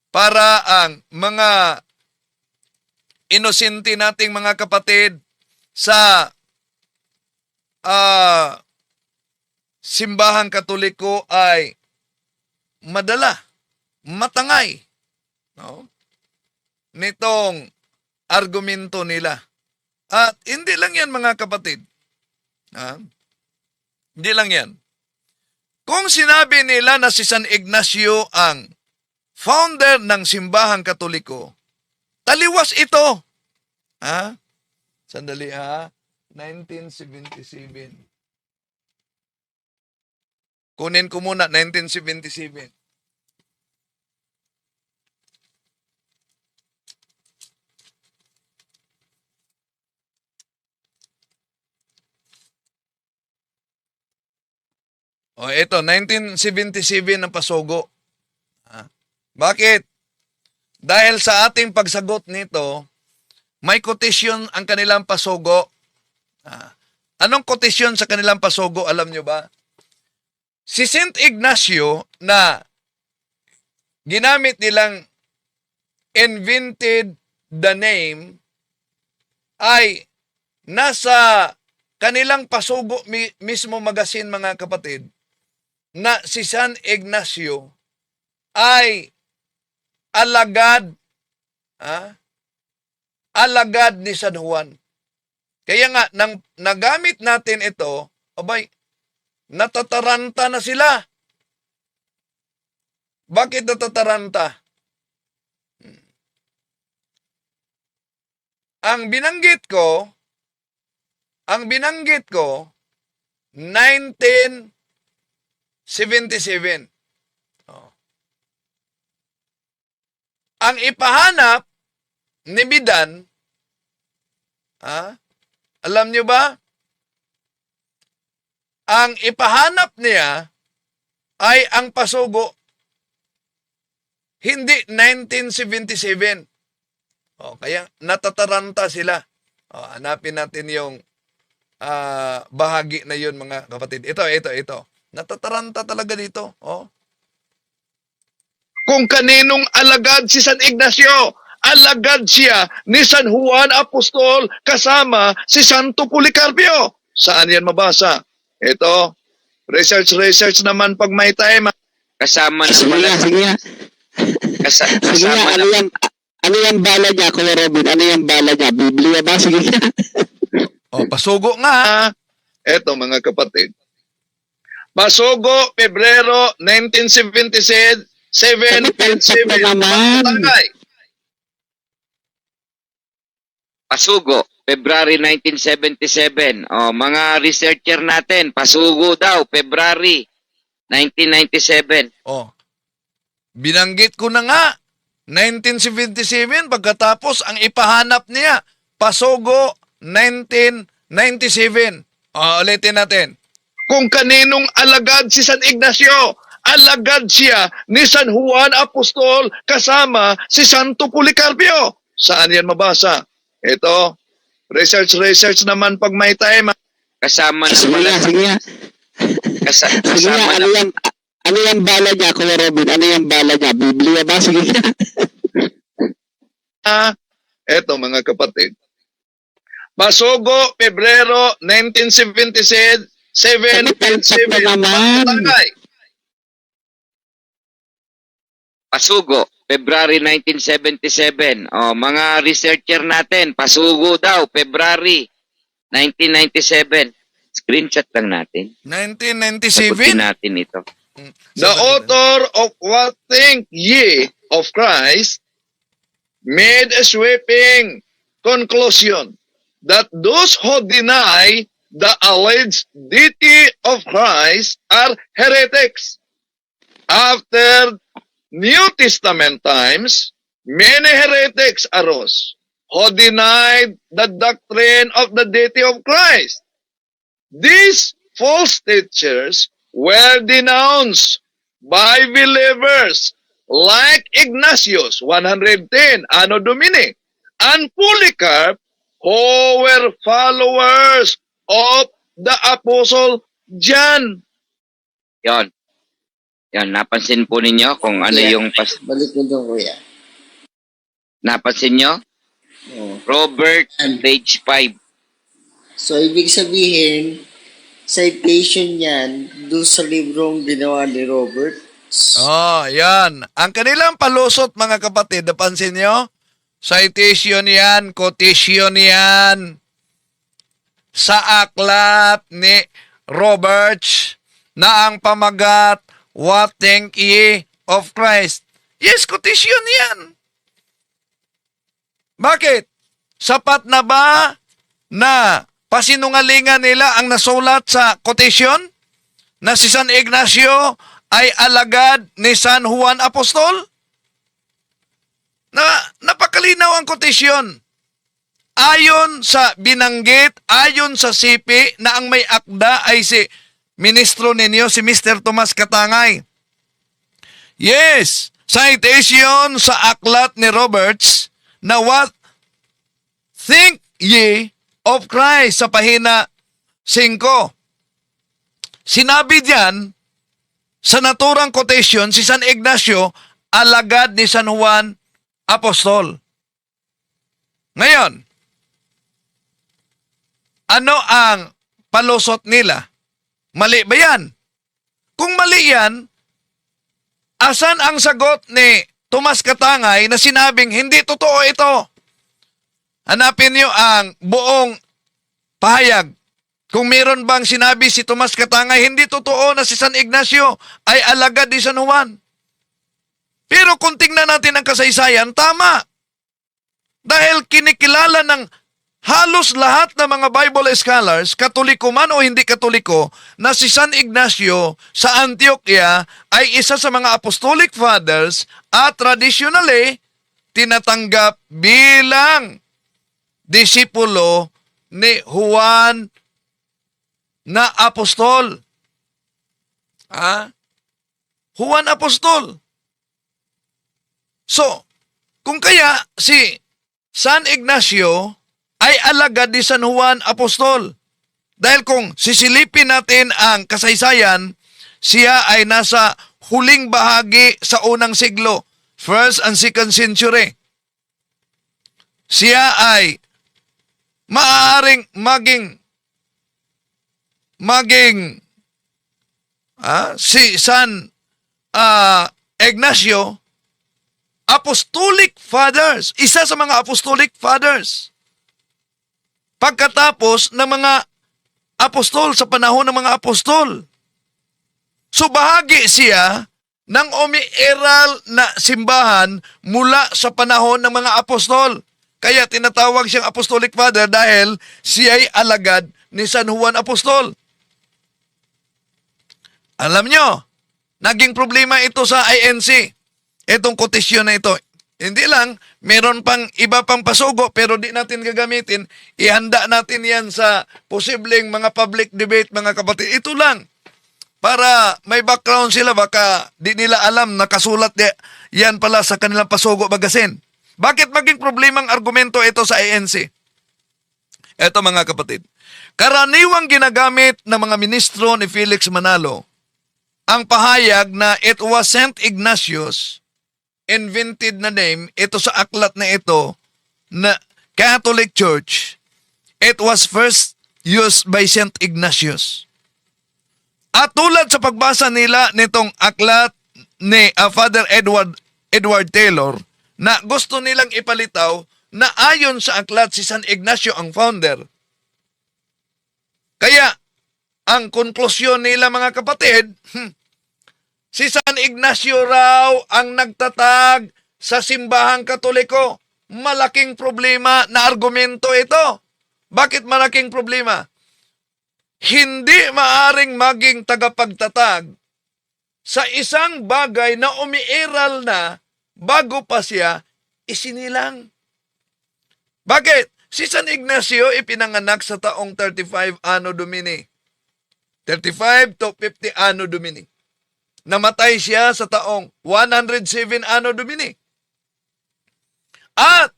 para ang mga inosente nating mga kapatid sa simbahang Katoliko ay matangay nitong argumento nila. At hindi lang yan, mga kapatid. Hindi lang yan. Kung sinabi nila na si San Ignacio ang founder ng simbahang Katoliko, Taliwas ito. Ha? Sandali ha. 1977. Kunin ko muna 1977. O ito, 1977 ang pasugo. Bakit? Dahil sa ating pagsagot nito, may quotation ang kanilang pasugo. Anong quotation sa kanilang pasugo, alam nyo ba? Si Saint Ignacio na ginamit nilang invented the name ay nasa kanilang pasugo mismo magasin, mga kapatid, na si San Ignacio ay alagad ni San Juan. Kaya nga, nang nagamit natin ito, abay, natataranta na sila. Bakit natataranta? Ang binanggit ko, 1977. Ang ipahanap ni Bidan, alam nyo ba? Ang ipahanap niya ay ang pasugo, hindi 1977. Kaya natataranta sila. Hanapin natin yung bahagi na yun, mga kapatid. Ito. Natataranta talaga dito. Kung kaninong alagad si San Ignacio, alagad siya ni San Juan Apostol kasama si Santo Policarpio. Saan yan mabasa? Ito, research naman pag may time. Kasama na Sige pala. nga, sige nga. Sige nga, Kasama na. ano yung bala niya, Kuya Robin? Ano yung bala niya? Biblia ba? Sige nga. Pasugo nga. Ito, mga kapatid. Pasugo, Pebrero 1977, naman. Pasugo, February 1977. Mga researcher natin, pasugo daw, February 1997. Binanggit ko na nga, 1977, pagkatapos ang ipahanap niya, pasugo, 1997. Ulitin natin. Kung kaninong alagad si San Ignacio, alagad siya ni San Juan Apostol kasama si Santo Policarpio. Saan yan mabasa? Ito, research naman pag may time. Kasama na Sige pala. nga, sige nga. Sige nga, Kasama na. ano yung bala niya, Kuya Robin? Ano yung bala niya? Biblia ba? Sige nga. Ito, mga kapatid. Pasugo, Pebrero 1977, naman. Pasugo, February 1977. Mga researcher natin, pasugo daw, February 1997. Screenshot lang natin. 1997? Sagutin natin ito. The author of What Think Ye of Christ made a sweeping conclusion that those who deny the alleged deity of Christ are heretics. After New Testament times, many heretics arose who denied the doctrine of the deity of Christ. These false teachers were denounced by believers like Ignatius, 110, Anno Domini, and Polycarp, who were followers of the Apostle John. Yon. Yan, napansin po ninyo kung ano yung Balik mo doon, kuya. napansin nyo? Oh. Robert, page 5. So, ibig sabihin, citation yan doon sa librong ginawa ni Robert. Yan. Ang kanilang palusot, mga kapatid, napansin nyo? Citation yan, quotation yan sa aklat ni Roberts na ang pamagat, What Think Ye of Christ? Yes, quotation yan. Bakit? Sapat na ba na pasinungalingan nila ang nasulat sa quotation na si San Ignacio ay alagad ni San Juan Apostol? Napakalinaw ang quotation. Ayon sa binanggit, ayon sa sipi na ang may akda ay si ministro ninyo, si Mr. Tomas Katangay. Yes, citation sa aklat ni Roberts na what think ye of Christ sa pahina 5. Sinabi diyan sa naturang quotation si San Ignacio, alagad ni San Juan Apostol. Ngayon, ano ang palusot nila? Mali ba yan? Kung mali yan, asan ang sagot ni Tomas Katangay na sinabing hindi totoo ito? Hanapin niyo ang buong pahayag. Kung meron bang sinabi si Tomas Katangay, hindi totoo na si San Ignacio ay alagad ni San Juan. Pero kung tingnan natin ang kasaysayan, tama. Dahil kinikilala ng halos lahat ng mga Bible scholars, katoliko man o hindi katoliko, na si San Ignacio sa Antioquia ay isa sa mga apostolic fathers at traditionally tinatanggap bilang disipulo ni Juan na apostol. Juan Apostol. So, kung kaya si San Ignacio ay alagad ni San Juan Apostol. Dahil kung sisilipin natin ang kasaysayan, siya ay nasa huling bahagi sa unang siglo, 1st and 2nd century. Siya ay maaaring si San Ignacio, Apostolic Fathers, isa sa mga Apostolic Fathers. Pagkatapos ng mga apostol sa panahon ng mga apostol. So bahagi siya ng umiiral na simbahan mula sa panahon ng mga apostol. Kaya tinatawag siyang Apostolic Father dahil siya ay alagad ni San Juan Apostol. Alam nyo, naging problema ito sa INC. Itong kotisyon na ito. Hindi lang, meron pang iba pang pasugo pero di natin gagamitin. Ihanda natin yan sa posibleng mga public debate, mga kapatid. Ito lang. Para may background sila, baka di nila alam, nakasulat yan pala sa kanilang pasugo magasin. Bakit maging problemang argumento ito sa ANC? Ito mga kapatid. Karaniwang ginagamit ng mga ministro ni Felix Manalo ang pahayag na it was St. Ignatius, invented na name, ito sa aklat na ito, na Catholic Church, it was first used by St. Ignatius. At tulad sa pagbasa nila nitong aklat ni Father Edward Taylor, na gusto nilang ipalitaw na ayon sa aklat si San Ignacio ang founder. Kaya, ang konklusyon nila mga kapatid, si San Ignacio raw ang nagtatag sa simbahang Katoliko. Malaking problema na argumento ito. Bakit malaking problema? Hindi maaring maging tagapagtatag sa isang bagay na umiiral na bago pa siya isinilang. Bakit? Si San Ignacio ipinanganak sa taong 35 Anno Domini. 35 to 50 Anno Domini. Namatay siya sa taong 107 Anno Domini. At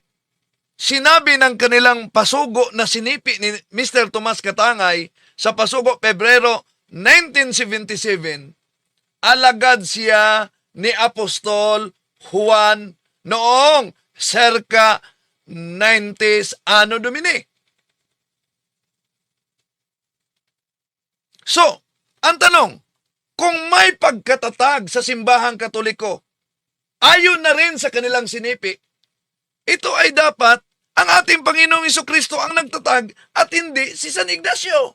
sinabi ng kanilang pasugo na sinipi ni Mr. Tomas Katangay sa pasugo Pebrero 1977, alagad siya ni Apostol Juan noong circa 90s Anno Domini. So, ang tanong, kung may pagkatatag sa simbahang Katoliko, ayon na rin sa kanilang sinipi, ito ay dapat ang ating Panginoong Jesucristo ang nagtatag at hindi si San Ignacio.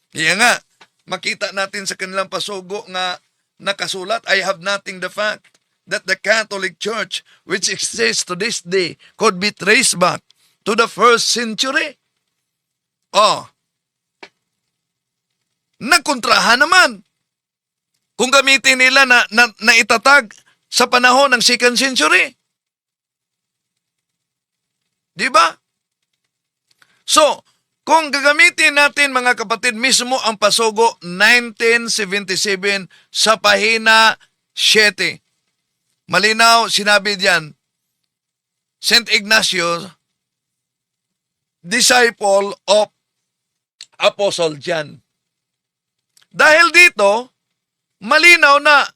Kaya nga, makita natin sa kanilang pasugo nga nakasulat, I have nothing the fact that the Catholic Church, which exists to this day, could be traced back to the 1st century. Oh, nagkontrahan naman. Kung gamitin nila na itatag sa panahon ng 2nd century. Di ba? So, kung gagamitin natin mga kapatid mismo ang pasugo 1977 sa pahina 7. Malinaw, sinabi diyan, St. Ignacio, disciple of Apostle John. Dahil dito, malinaw na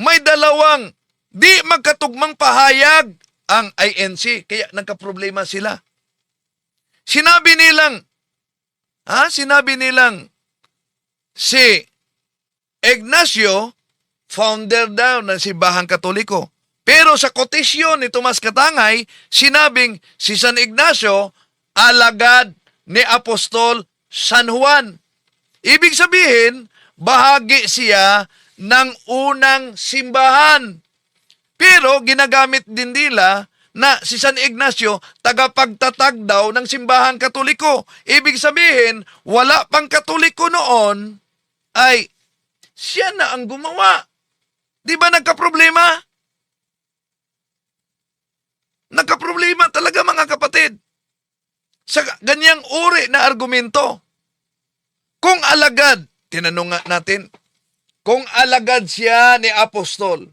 may dalawang di magkatugmang pahayag ang INC, kaya nagkaproblema sila. Sinabi nilang si Ignacio, founder daw ng Simbahang Katoliko. Pero sa kotisyon ni Tomas Katangay, sinabing si San Ignacio, alagad ni Apostol San Juan. Ibig sabihin, bahagi siya ng unang simbahan. Pero ginagamit din nila na si San Ignacio tagapagtatag daw ng Simbahang Katoliko. Ibig sabihin, wala pang Katoliko noon, ay siya na ang gumawa. Di ba nagkaproblema? Nagkaproblema talaga mga kapatid. Sa ganyang uri na argumento. Kung alagad, tinanong nga natin, kung alagad siya ni Apostol,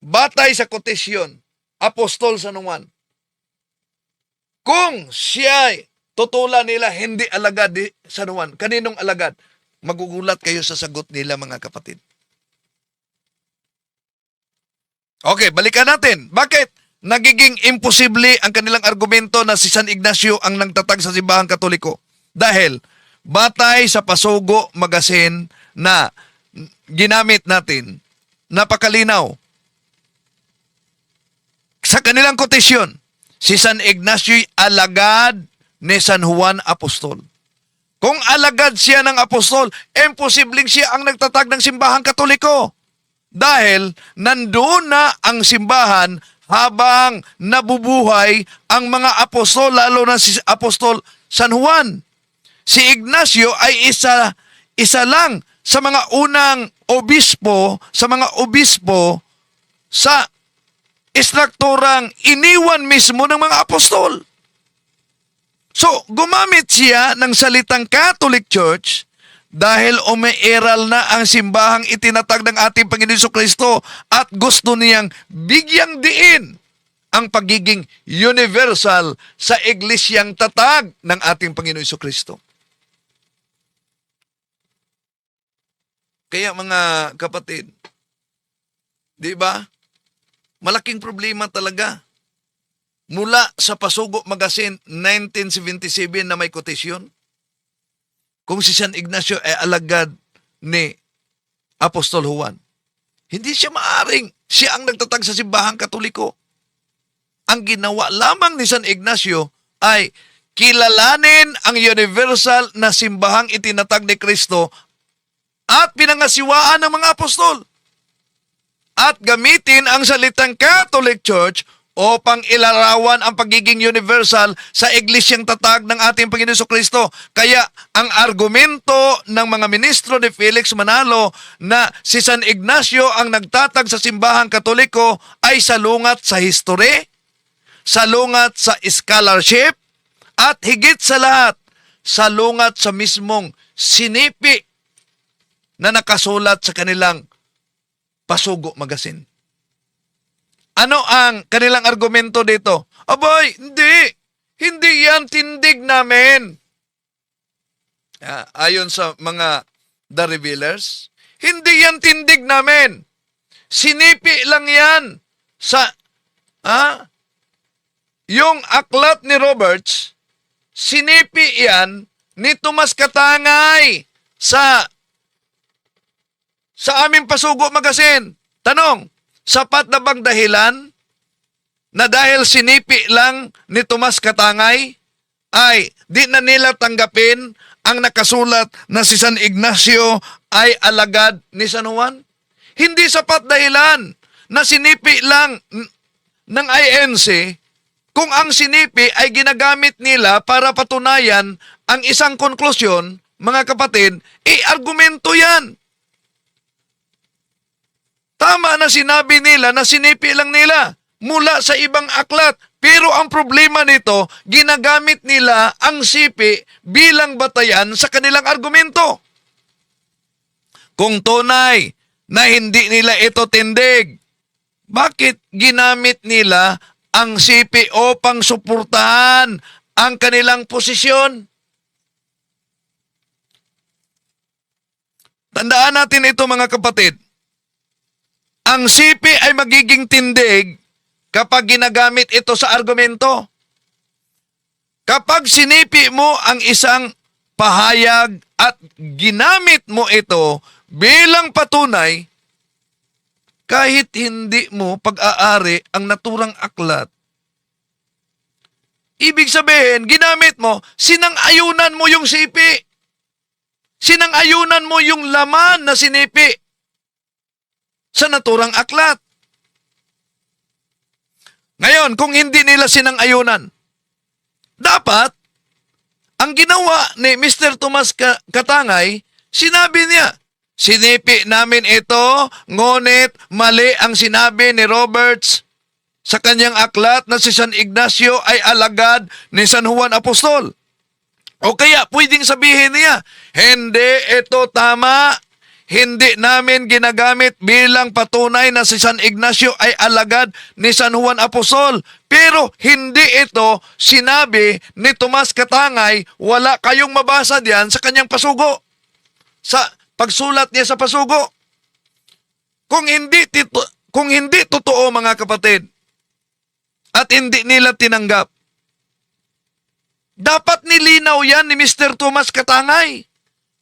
batay sa kotisyon, Apostol San Juan, kung siya tutulan nila hindi alagad ni San Juan, kaninong alagad? Magugulat kayo sa sagot nila mga kapatid. Okay, balikan natin. Bakit nagiging imposible ang kanilang argumento na si San Ignacio ang nagtatag sa Simbahang Katoliko? Dahil batay sa Pasugo Magazine na ginamit natin, napakalinaw. Sa kanilang kotisyon, si San Ignacio alagad ni San Juan Apostol. Kung alagad siya ng apostol, imposibleng siya ang nagtatag ng Simbahang Katoliko. Dahil nandoon na ang simbahan habang nabubuhay ang mga apostol, lalo na si Apostol San Juan. Si Ignacio ay isa lang sa mga unang obispo, sa istrukturang iniwan mismo ng mga apostol. So, gumamit siya ng salitang Catholic Church dahil umiiral na ang simbahang itinatag ng ating Panginoon Jesucristo at gusto niyang bigyang diin ang pagiging universal sa iglesyang tatag ng ating Panginoon Jesucristo. Kaya mga kapatid, di ba? Malaking problema talaga. Mula sa Pasugo Magazine 1977 na may kotisyon, kung si San Ignacio ay alagad ni Apostol Juan, hindi siya maaring siya ang nagtatag sa Simbahang Katoliko. Ang ginawa lamang ni San Ignacio ay kilalanin ang universal na simbahang itinatag ni Kristo at pinangasiwaan ng mga apostol. At gamitin ang salitang Catholic Church upang ilarawan ang pagiging universal sa iglesyang tatag ng ating Panginoon Jesucristo. Kaya ang argumento ng mga ministro ni Felix Manalo na si San Ignacio ang nagtatag sa Simbahang Katoliko ay salungat sa history, salungat sa scholarship, at higit sa lahat, salungat sa mismong sinipi na nakasulat sa kanilang Pasugo Magazine. Ano ang kanilang argumento dito? Abay, hindi. Hindi yan tindig namin. Ayon sa mga The Revealers, hindi yan tindig namin. Sinipi lang yan sa yung aklat ni Roberts, sinipi yan ni Tomas Katangay sa aming Pasugo Magazine. Tanong, sapat na bang dahilan na dahil sinipi lang ni Tomas Katangay ay di na nila tanggapin ang nakasulat na si San Ignacio ay alagad ni San Juan? Hindi sapat dahilan na sinipi lang ng INC kung ang sinipi ay ginagamit nila para patunayan ang isang konklusyon, mga kapatid, argumento yan. Tama na sinabi nila na sinipi lang nila mula sa ibang aklat. Pero ang problema nito, ginagamit nila ang sipi bilang batayan sa kanilang argumento. Kung tunay na hindi nila ito tindig, bakit ginamit nila ang sipi upang suportahan ang kanilang posisyon? Tandaan natin ito, mga kapatid. Ang sipi ay magiging tindig kapag ginagamit ito sa argumento. Kapag sinipi mo ang isang pahayag at ginamit mo ito bilang patunay, kahit hindi mo pag-aari ang naturang aklat, ibig sabihin, ginamit mo, sinang-ayunan mo yung sipi. Sinang-ayunan mo yung laman na sinipi sa naturang aklat. Ngayon, kung hindi nila sinang-ayunan, dapat, ang ginawa ni Mr. Tomas Katangay, sinabi niya, sinipi namin ito, ngunit mali ang sinabi ni Roberts sa kanyang aklat na si San Ignacio ay alagad ni San Juan Apostol. O kaya, pwedeng sabihin niya, hindi ito tama. Hindi namin ginagamit bilang patunay na si San Ignacio ay alagad ni San Juan Apostol. Pero hindi ito sinabi ni Tomas Katangay, wala kayong mabasa diyan sa kanyang pasugo. Sa pagsulat niya sa pasugo. Kung hindi totoo, mga kapatid, at hindi nila tinanggap, dapat nilinaw yan ni Mr. Tomas Katangay.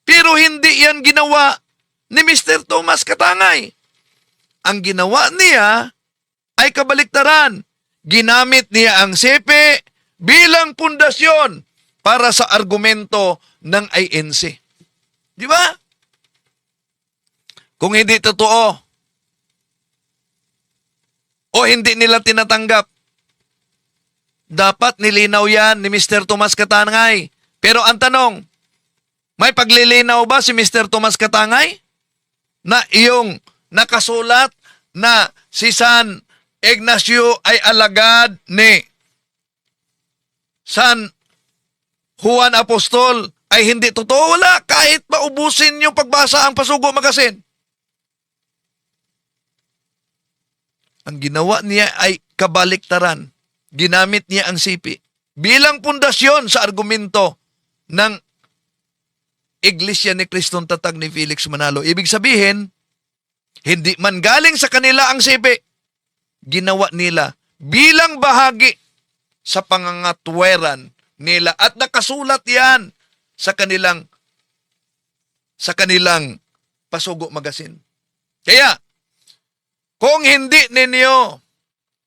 Pero hindi yan ginawa ni Mr. Tomas Katangay. Ang ginawa niya ay kabaliktaran. Ginamit niya ang sipi bilang pundasyon para sa argumento ng INC. Di ba? Kung hindi totoo o hindi nila tinatanggap, dapat nilinaw yan ni Mr. Tomas Katangay. Pero ang tanong, may paglilinaw ba si Mr. Tomas Katangay na iyong nakasulat na si San Ignacio ay alagad ni San Juan Apostol ay hindi totoo? Wala, kahit maubusin yung pagbasa ang Pasugo Magazine. Ang ginawa niya ay kabaliktaran. Ginamit niya ang sipi bilang pundasyon sa argumento ng Iglesia ni Kristong Tatag ni Felix Manalo. Ibig sabihin, hindi man galing sa kanila ang sipi, ginawa nila bilang bahagi sa pangangatweran nila at nakasulat yan sa kanilang Pasugo Magazine. Kaya, kung hindi ninyo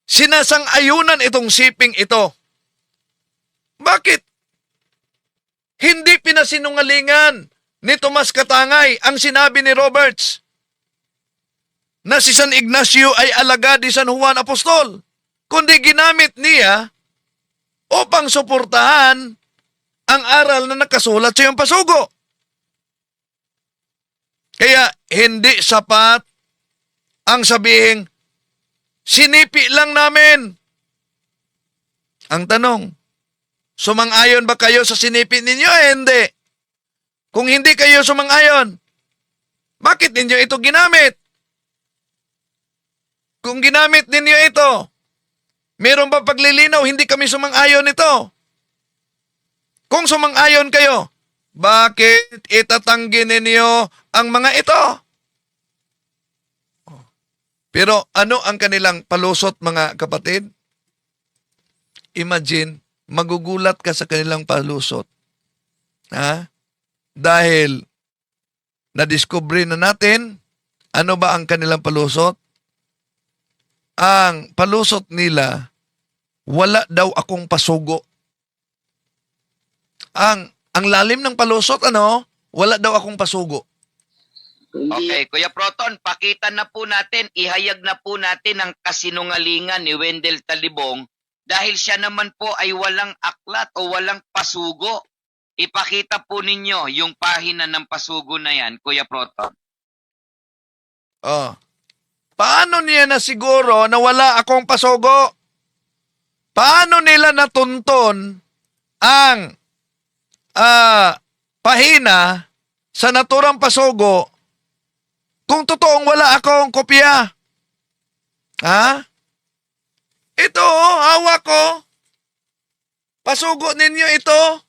sinasang-ayunan itong siping ito, bakit hindi pinasinungalingan ni Tomas Katangay ang sinabi ni Roberts na si San Ignacio ay alagad ni San Juan Apostol, kundi ginamit niya upang suportahan ang aral na nakasulat sa iyong pasugo. Kaya hindi sapat ang sabihing, sinipi lang namin. Ang tanong, sumang-ayon ba kayo sa sinipi ninyo? Hindi. Kung hindi kayo sumang-ayon, bakit ninyo ito ginamit? Kung ginamit ninyo ito, meron ba paglilinaw, hindi kami sumang-ayon nito? Kung sumang-ayon kayo, bakit itatanggi ninyo ang mga ito? Pero ano ang kanilang palusot, mga kapatid? Imagine, magugulat ka sa kanilang palusot. Ha? Dahil nadiskubre na natin, ano ba ang kanilang palusot? Ang palusot nila, wala daw akong pasugo. Ang lalim ng palusot, wala daw akong pasugo. Hindi, Okay, Kuya Proton, pakita na po natin, ihayag na po natin ang kasinungalingan ni Wendell Talibong dahil siya naman po ay walang aklat o walang pasugo. Ipakita po ninyo yung pahina ng pasugo na yan, Kuya Proton. Oh. Paano niya na siguro na wala akong pasugo? Paano nila natunton ang pahina sa naturang pasugo kung totoong wala akong kopya? Ha? Ito, hawak ko. Pasugo ninyo ito.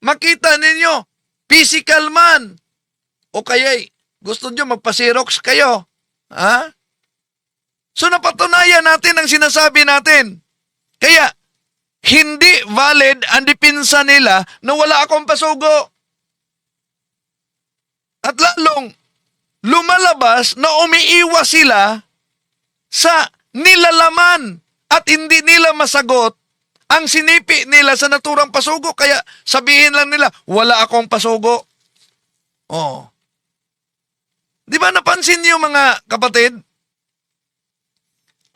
Makita ninyo, physical man. O kaya'y gusto nyo magpa-Xerox kayo. Ha? So napatunayan natin ang sinasabi natin. Kaya, hindi valid ang dipinsa nila na wala akong pasugo. At lalong lumalabas na umiiwas sila sa nilalaman at hindi nila masagot ang sinipi nila sa naturang pasugo. Kaya sabihin lang nila, wala akong pasugo. Oh. Di ba napansin niyo mga kapatid?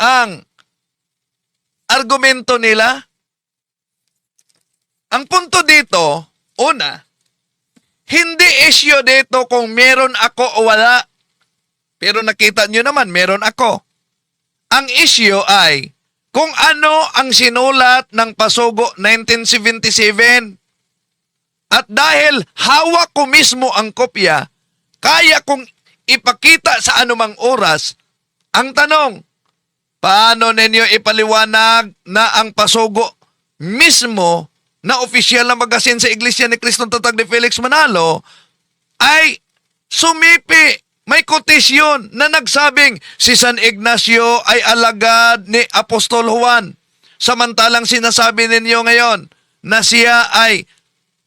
Ang argumento nila? Ang punto dito, una, hindi issue dito kung meron ako o wala. Pero nakita nyo naman, meron ako. Ang issue ay kung ano ang sinulat ng Pasugo 1977. At dahil hawak ko mismo ang kopya, kaya kong ipakita sa anumang oras. Ang tanong, paano ninyo ipaliwanag na ang Pasugo mismo na opisyal na magasin sa Iglesia ni Kristong Tatag ni Felix Manalo ay sumipi, may kotisyon na nagsabing si San Ignacio ay alagad ni Apostol Juan. Samantalang sinasabi ninyo ngayon na siya ay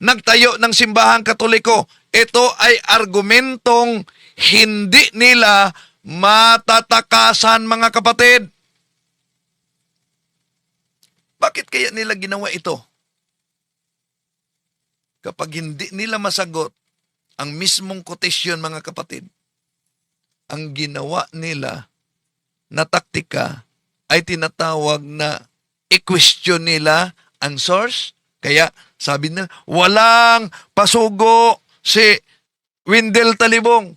nagtayo ng simbahang Katoliko. Ito ay argumentong hindi nila matatakasan, mga kapatid. Bakit kaya nila ginawa ito? Kapag hindi nila masagot ang mismong quotation, mga kapatid, ang ginawa nila na taktika ay tinatawag na i-question nila ang source. Kaya sabi nila, walang pasugo si Wendell Talibong.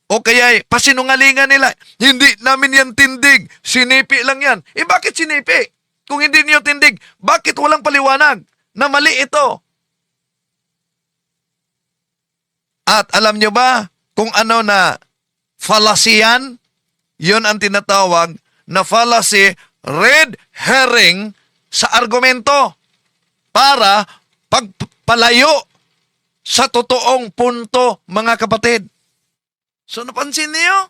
O kaya pasinungalingan nila, hindi namin yan tindig, sinipi lang yan. Eh bakit sinipi? Kung hindi niyo tindig, bakit walang paliwanag na mali ito? At alam nyo ba kung ano na fallacy yan? Yun ang tinatawag na fallacy, red herring sa argumento para pagpalayo sa totoong punto, mga kapatid. So napansin niyo?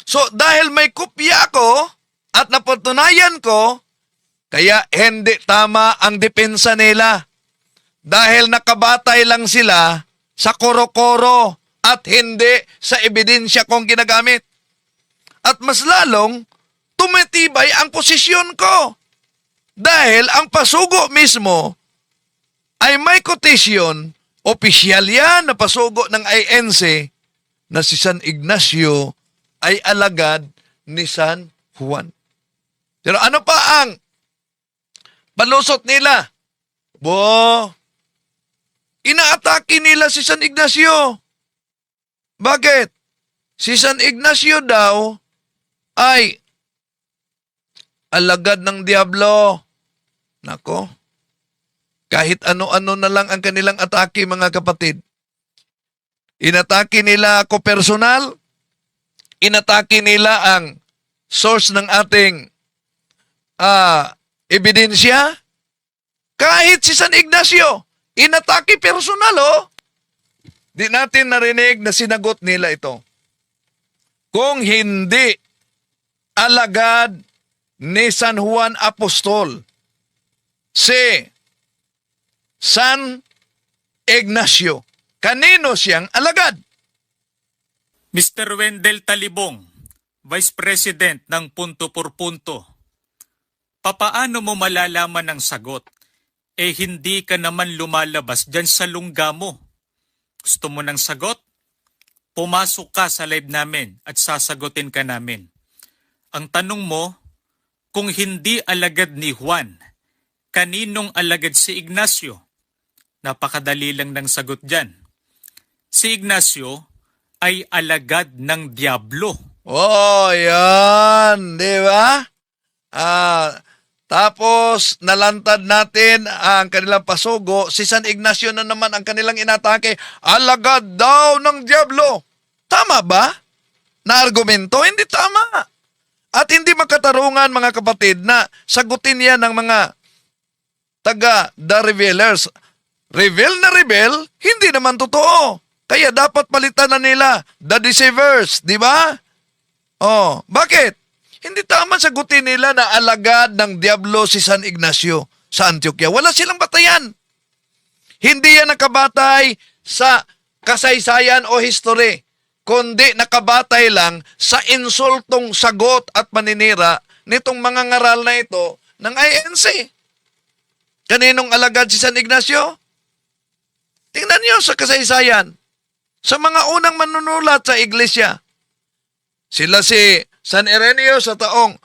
So dahil may kopya ako at napatunayan ko, kaya hindi tama ang depensa nila. Dahil nakabatay lang sila sa koro-koro at hindi sa ebidensya kong ginagamit. At mas lalong tumitibay ang posisyon ko. Dahil ang pasugo mismo ay may quotation, opisyal yan na pasugo ng INC na si San Ignacio ay alagad ni San Juan. Pero ano pa ang palusot nila? Inaatake nila si San Ignacio. Bakit? Si San Ignacio daw ay alagad ng Diablo. Nako, kahit ano-ano na lang ang kanilang atake, mga kapatid. Inatake nila ako personal, inatake nila ang source ng ating ebidensya. Kahit si San Ignacio, inatake personal, oh. Di natin narinig na sinagot nila ito. Kung hindi alagad ni San Juan Apostol, si San Ignacio, kanino siyang alagad? Mr. Wendell Talibong, Vice President ng Punto por Punto, papaano mo malalaman ang sagot? eh hindi ka naman lumalabas dyan sa lungga mo. Gusto mo ng sagot? Pumasok ka sa live namin at sasagutin ka namin. Ang tanong mo, kung hindi alagad ni Juan, kaninong alagad si Ignacio? Napakadali lang ng sagot dyan. Si Ignacio ay alagad ng Diablo. Oh, yan. Di ba? Tapos, nalantad natin ang kanilang pasugo. Si San Ignacio na naman ang kanilang inatake. Alagad daw ng Diablo. Tama ba? Na argumento? Hindi tama. At hindi makatarungan, mga kapatid, na sagutin yan ng mga taga-The Revealers. Reveal na reveal, hindi naman totoo. Kaya dapat palitan na nila The Deceivers, di ba? Oh, bakit? Hindi tama sagutin nila na alagad ng Diablo si San Ignacio sa Antioquia. Wala silang batayan. Hindi yan nakabatay sa kasaysayan o history, kundi nakabatay lang sa insultong sagot at paninira nitong mga ngaral na ito ng INC. Kaninong alagad si San Ignacio? Tingnan niyo sa kasaysayan. Sa mga unang manunulat sa iglesia, sila si San Ireneo sa taong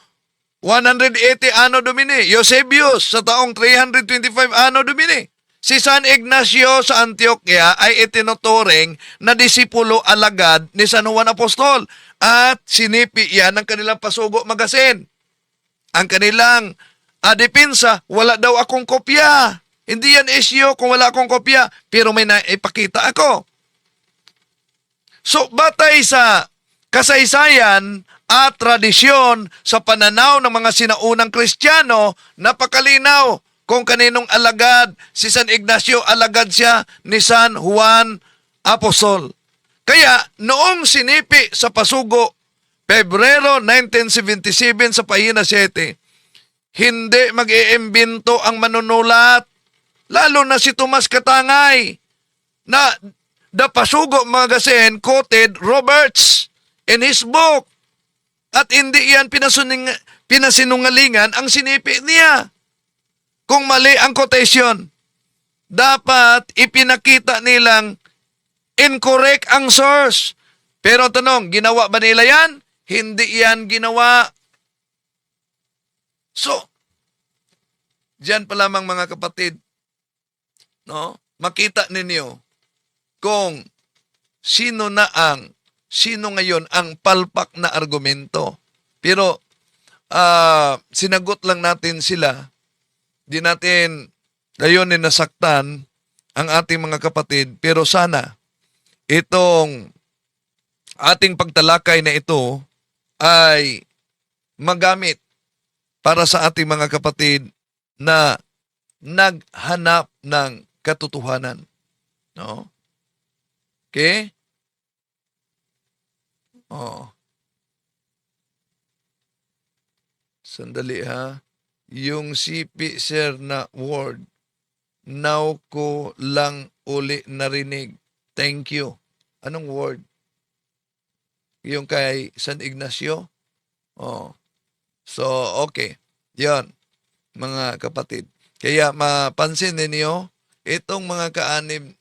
180 Anno Domini, Eusebius sa taong 325 Anno Domini. Si San Ignacio sa Antioquia ay itinuturing na disipulo alagad ni San Juan Apostol at sinipi yan ng kanilang pasugo magasin. Ang kanilang depensa, wala daw akong kopya. Hindi yan issue kung wala akong kopya, pero may naipakita ako. So, batay sa kasaysayan at tradisyon sa pananaw ng mga sinaunang Kristiyano, napakalinaw kung kaninong alagad si San Ignacio, alagad siya ni San Juan Apostol. Kaya, noong sinipi sa pasugo, Pebrero 1977 sa pahina 7, hindi mag-iimbento ang manunulat, lalo na si Tomas Katangay, na the Pasugo Magazine quoted Roberts in his book. At hindi yan pinasinungalingan ang sinipi niya. Kung mali ang quotation, dapat ipinakita nilang incorrect ang source. Pero tanong, ginawa ba nila yan? Hindi yan ginawa. So, diyan pa lamang mga kapatid, no? Makita ninyo kung sino ngayon ang palpak na argumento. Pero sinagot lang natin sila. Di natin ngayon nasaktan ang ating mga kapatid. Pero sana itong ating pagtalakay na ito ay magamit para sa ating mga kapatid na naghanap ng katotohanan. No? Okay? Oh. Sandali ha. Yung CP sir na word, now ko lang uli narinig. Thank you. Anong word? Yung kay San Ignacio? Oh. So, okay. Yan, mga kapatid. Kaya mapansin ninyo, itong mga kaanib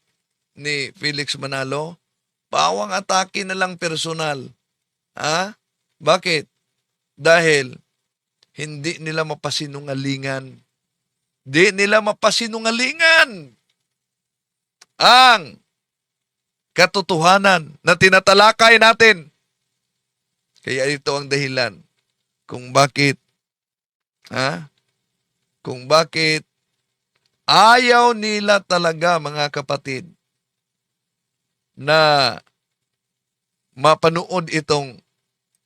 ni Felix Manalo, pawang atake na lang personal. Ha? Bakit? Dahil hindi nila mapasinungalingan. Di nila mapasinungalingan ang katotohanan na tinatalakay natin. Kaya ito ang dahilan kung bakit ayaw nila talaga, mga kapatid, na mapanood itong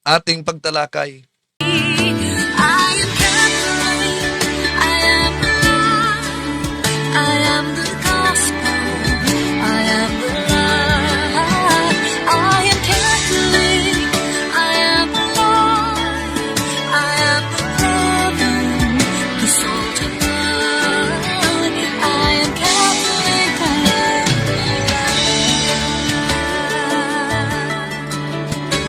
ating pagtalakay.